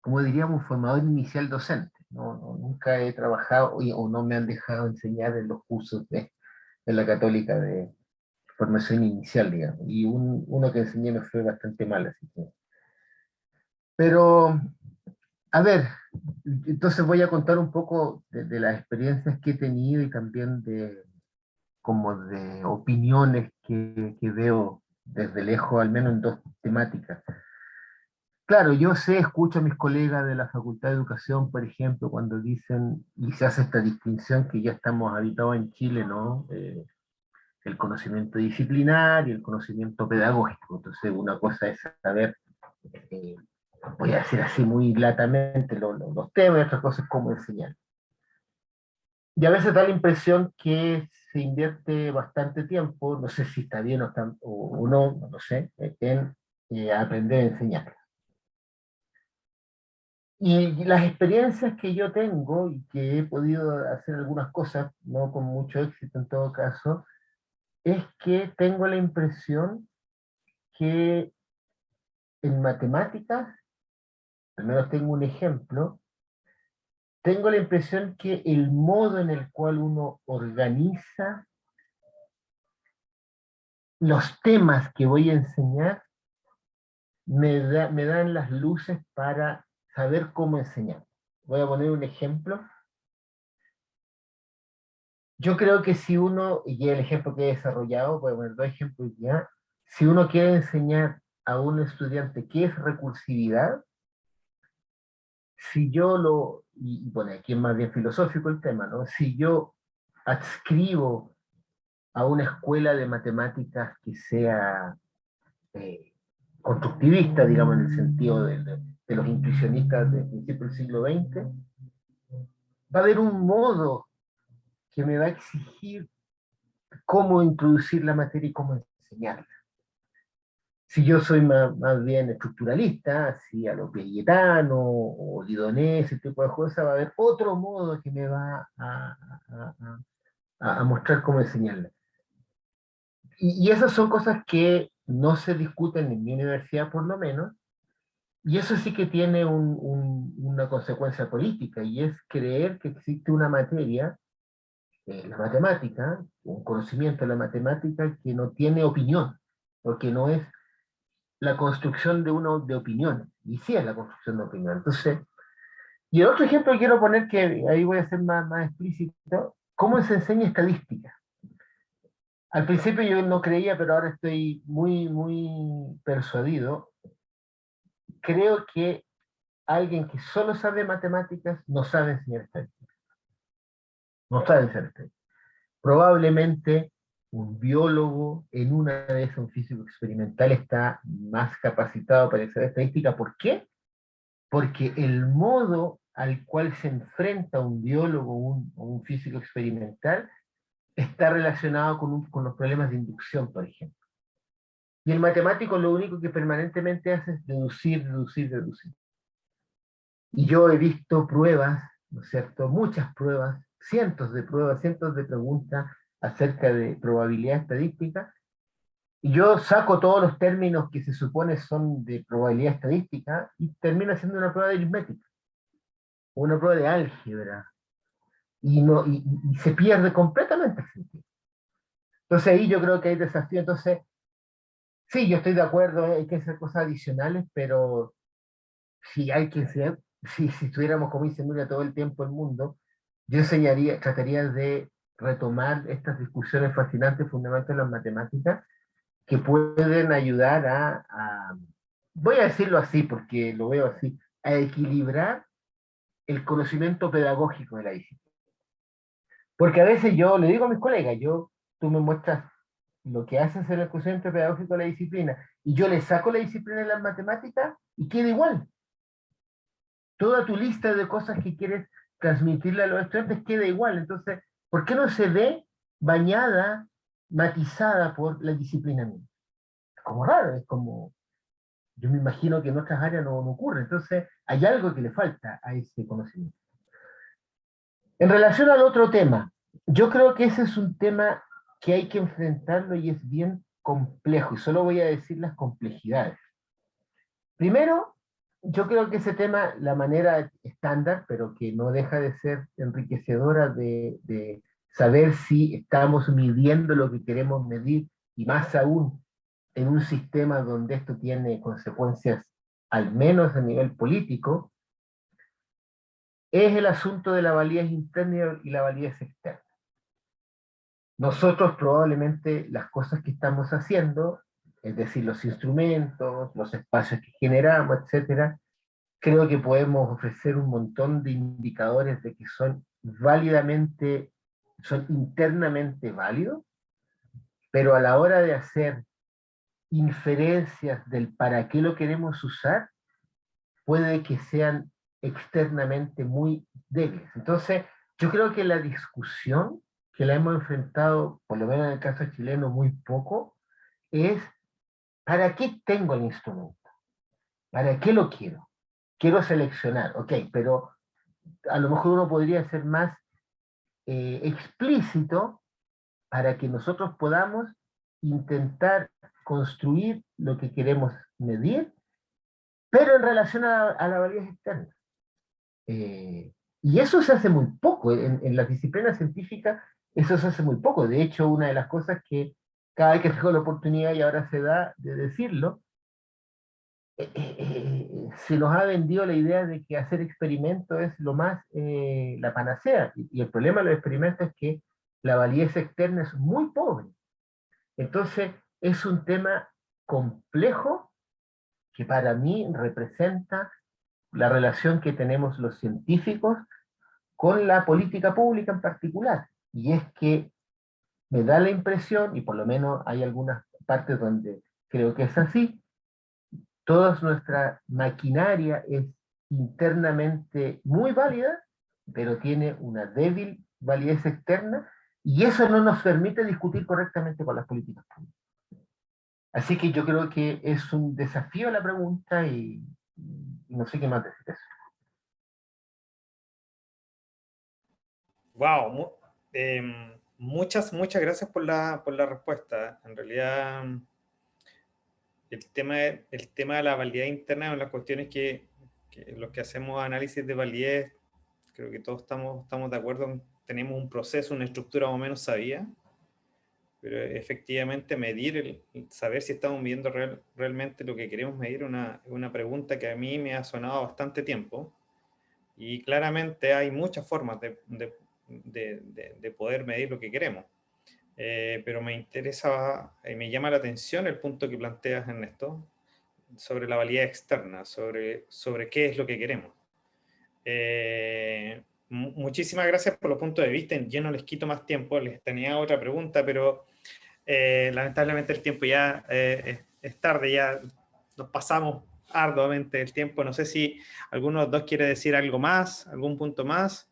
como diríamos, un formador inicial docente. Nunca he trabajado o no me han dejado enseñar en los cursos de la Católica de formación inicial, digamos. Y uno que enseñé me fue bastante mal, así que. Pero, a ver, entonces voy a contar un poco de las experiencias que he tenido y también como de opiniones que veo desde lejos, al menos en dos temáticas. Claro, yo escucho a mis colegas de la Facultad de Educación, por ejemplo, cuando dicen, y se hace esta distinción que ya estamos habitados en Chile, ¿no? El conocimiento disciplinar y el conocimiento pedagógico. Entonces, una cosa es saber, eh, voy a decir así muy latamente, los temas, y otra cosa es cómo enseñar. Y a veces da la impresión que se invierte bastante tiempo, no sé si está bien o no, no lo sé, en aprender a enseñar. Y las experiencias que yo tengo y que he podido hacer algunas cosas, no con mucho éxito en todo caso, es que tengo la impresión que en matemáticas, al menos tengo un ejemplo, tengo la impresión que el modo en el cual uno organiza los temas que voy a enseñar me dan las luces para saber cómo enseñar. Voy a poner un ejemplo. Yo creo que si uno, y el ejemplo que he desarrollado, voy a poner dos ejemplos ya, si uno quiere enseñar a un estudiante qué es recursividad, si yo y bueno, aquí es más bien filosófico el tema, ¿no? Si yo adscribo a una escuela de matemáticas que sea constructivista, digamos, en el sentido de los intuicionistas del principio del siglo XX, va a haber un modo que me va a exigir cómo introducir la materia y cómo enseñarla. Si yo soy más bien estructuralista, así a lo Piagetano o Didonés, ese tipo de cosas, va a haber otro modo que me va a mostrar cómo enseñarla. Y esas son cosas que no se discuten en mi universidad, por lo menos, y eso sí que tiene una consecuencia política, y es creer que existe una materia, la matemática, un conocimiento de la matemática que no tiene opinión, porque no es la construcción de opiniones, y sí es la construcción de opiniones. Entonces, y el otro ejemplo que quiero poner, que ahí voy a ser más explícito, cómo se enseña estadística. Al principio yo no creía, pero ahora estoy muy persuadido. Creo que alguien que solo sabe matemáticas no sabe enseñar estadística. No sabe enseñar estadística. Probablemente un biólogo, en una de esas, un físico experimental, está más capacitado para enseñar estadística. ¿Por qué? Porque el modo al cual se enfrenta un biólogo o un físico experimental está relacionado con los problemas de inducción, por ejemplo. Y el matemático lo único que permanentemente hace es deducir, deducir, deducir. Y yo he visto pruebas, ¿no es cierto? Muchas pruebas, cientos de pruebas, cientos de preguntas acerca de probabilidad estadística, y yo saco todos los términos que se supone son de probabilidad estadística y termino haciendo una prueba de aritmética, una prueba de álgebra, y se pierde completamente el sentido. Entonces ahí yo creo que hay desafío. Entonces, sí, yo estoy de acuerdo, hay que hacer cosas adicionales, pero si hay que ser, si estuviéramos como dice Nuria todo el tiempo el mundo, yo trataría de retomar estas discusiones fascinantes, fundamentalmente en las matemáticas, que pueden ayudar voy a decirlo así porque lo veo así, a equilibrar el conocimiento pedagógico de la disciplina. Porque a veces yo le digo a mis colegas, tú me muestras lo que haces en el conocimiento pedagógico de la disciplina, y yo le saco la disciplina de las matemáticas y queda igual. Toda tu lista de cosas que quieres transmitirle a los estudiantes queda igual. Entonces, ¿por qué no se ve bañada, matizada por la disciplina misma? Es como raro, es como, yo me imagino que en otras áreas no ocurre. Entonces, hay algo que le falta a ese conocimiento. En relación al otro tema, yo creo que ese es un tema que hay que enfrentarlo y es bien complejo, y solo voy a decir las complejidades. Primero, yo creo que ese tema, la manera estándar, pero que no deja de ser enriquecedora de saber si estamos midiendo lo que queremos medir, y más aún en un sistema donde esto tiene consecuencias, al menos a nivel político, es el asunto de la validez interna y la validez externa. Nosotros probablemente las cosas que estamos haciendo, es decir, los instrumentos, los espacios que generamos, etcétera, creo que podemos ofrecer un montón de indicadores de que son válidamente, son internamente válidos, pero a la hora de hacer inferencias del para qué lo queremos usar, puede que sean externamente muy débiles. Entonces, yo creo que la discusión que la hemos enfrentado, por lo menos en el caso chileno, muy poco, es ¿para qué tengo el instrumento? ¿Para qué lo quiero? Quiero seleccionar, ok, pero a lo mejor uno podría ser más explícito para que nosotros podamos intentar construir lo que queremos medir, pero en relación a la validez externa. Y eso se hace muy poco, en las disciplinas científicas eso se hace muy poco. De hecho, una de las cosas que cada vez que tengo la oportunidad y ahora se da de decirlo, se nos ha vendido la idea de que hacer experimentos es lo más, la panacea. Y el problema de los experimentos es que la validez externa es muy pobre. Entonces, es un tema complejo que para mí representa la relación que tenemos los científicos con la política pública en particular. Y es que me da la impresión, y por lo menos hay algunas partes donde creo que es así, toda nuestra maquinaria es internamente muy válida, pero tiene una débil validez externa, y eso no nos permite discutir correctamente con las políticas públicas. Así que yo creo que es un desafío la pregunta y no sé qué más decir eso. Wow, muchas gracias por la respuesta. En realidad, el tema de la validez interna es una de las cuestiones que los que hacemos análisis de validez, creo que todos estamos de acuerdo, tenemos un proceso, una estructura más o menos sabida, pero efectivamente medir, saber si estamos midiendo realmente lo que queremos medir, es una pregunta que a mí me ha sonado bastante tiempo, y claramente hay muchas formas de poder medir lo que queremos. Pero me interesa, me llama la atención el punto que planteas, Ernesto, sobre la validez externa, sobre qué es lo que queremos. Muchísimas gracias por los puntos de vista. Yo no les quito más tiempo, les tenía otra pregunta, pero lamentablemente el tiempo ya es tarde, ya nos pasamos arduamente el tiempo. No sé si alguno de los dos quiere decir algo más, algún punto más,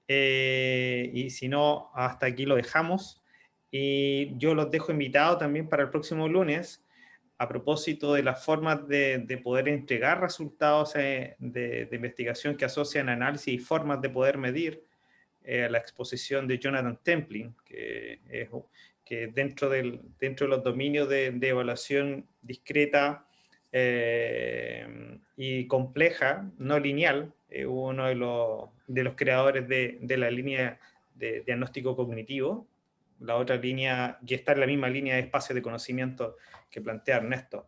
y si no, hasta aquí lo dejamos. Y yo los dejo invitados también para el próximo lunes, a propósito de las formas de poder entregar resultados de investigación que asocian análisis y formas de poder medir, la exposición de Jonathan Templin, que dentro de los dominios de evaluación discreta y compleja, no lineal, uno de los creadores de la línea de diagnóstico cognitivo, la otra línea, que está en la misma línea de espacio de conocimiento que plantea Ernesto.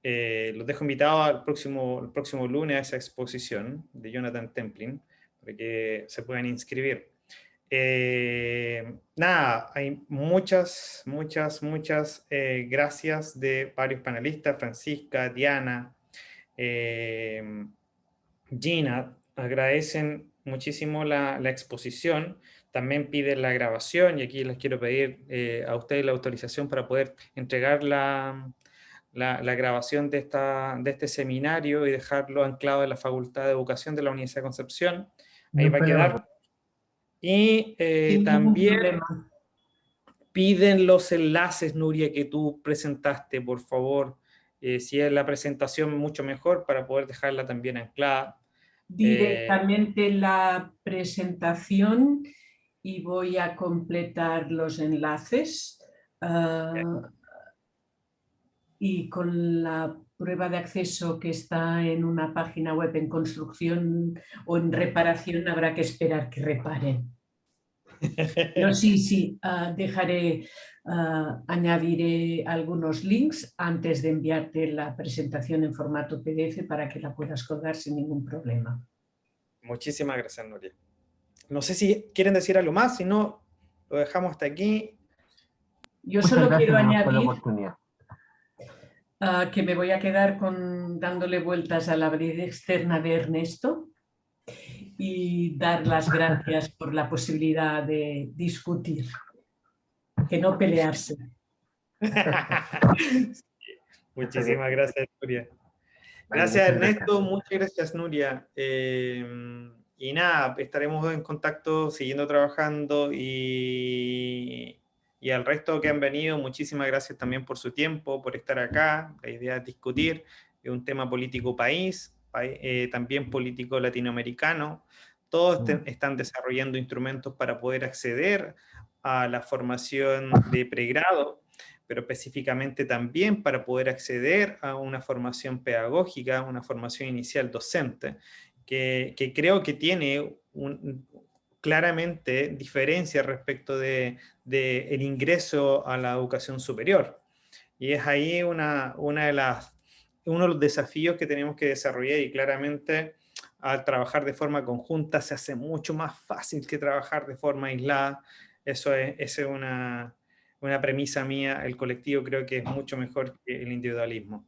Los dejo invitados el próximo lunes a esa exposición de Jonathan Templin, para que se puedan inscribir. Nada, hay muchas gracias de varios panelistas, Francisca, Diana, Gina, agradecen muchísimo la exposición, también piden la grabación, y aquí les quiero pedir a ustedes la autorización para poder entregar la grabación de este seminario y dejarlo anclado en la Facultad de Educación de la Universidad de Concepción. Ahí va a quedar. Y también piden los enlaces, Nuria, que tú presentaste, por favor, Si es la presentación, mucho mejor para poder dejarla también anclada. Directamente la presentación y voy a completar los enlaces. Y con la prueba de acceso que está en una página web en construcción o en reparación, habrá que esperar que reparen. Pero sí, dejaré, añadiré algunos links antes de enviarte la presentación en formato PDF para que la puedas colgar sin ningún problema. Muchísimas gracias, Nuria. No sé si quieren decir algo más, si no, lo dejamos hasta aquí. Yo Muchas solo gracias quiero nomás por la añadir oportunidad. que me voy a quedar dándole vueltas a la vida externa de Ernesto y dar las gracias por la posibilidad de discutir, que no pelearse. Muchísimas gracias, Nuria. Vale, Gracias, muchas Ernesto. gracias. Muchas gracias, Nuria. Y nada, estaremos en contacto, siguiendo trabajando y al resto que han venido, muchísimas gracias también por su tiempo, por estar acá. La idea es discutir un tema político país, también político latinoamericano. Todos están desarrollando instrumentos para poder acceder a la formación de pregrado, pero específicamente también para poder acceder a una formación pedagógica, una formación inicial docente, que creo que tiene claramente diferencia respecto de el ingreso a la educación superior. Y es ahí uno de los desafíos que tenemos que desarrollar, y claramente al trabajar de forma conjunta se hace mucho más fácil que trabajar de forma aislada. Esa es una premisa mía. El colectivo creo que es mucho mejor que el individualismo.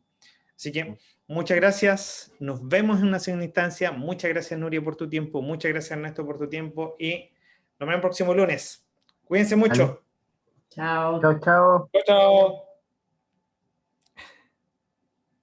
Así que muchas gracias, nos vemos en una segunda instancia. Muchas gracias, Nuria, por tu tiempo, muchas gracias, Ernesto, por tu tiempo, y nos vemos el próximo lunes. Cuídense mucho. Chao. Chao, chao. Chao, chao.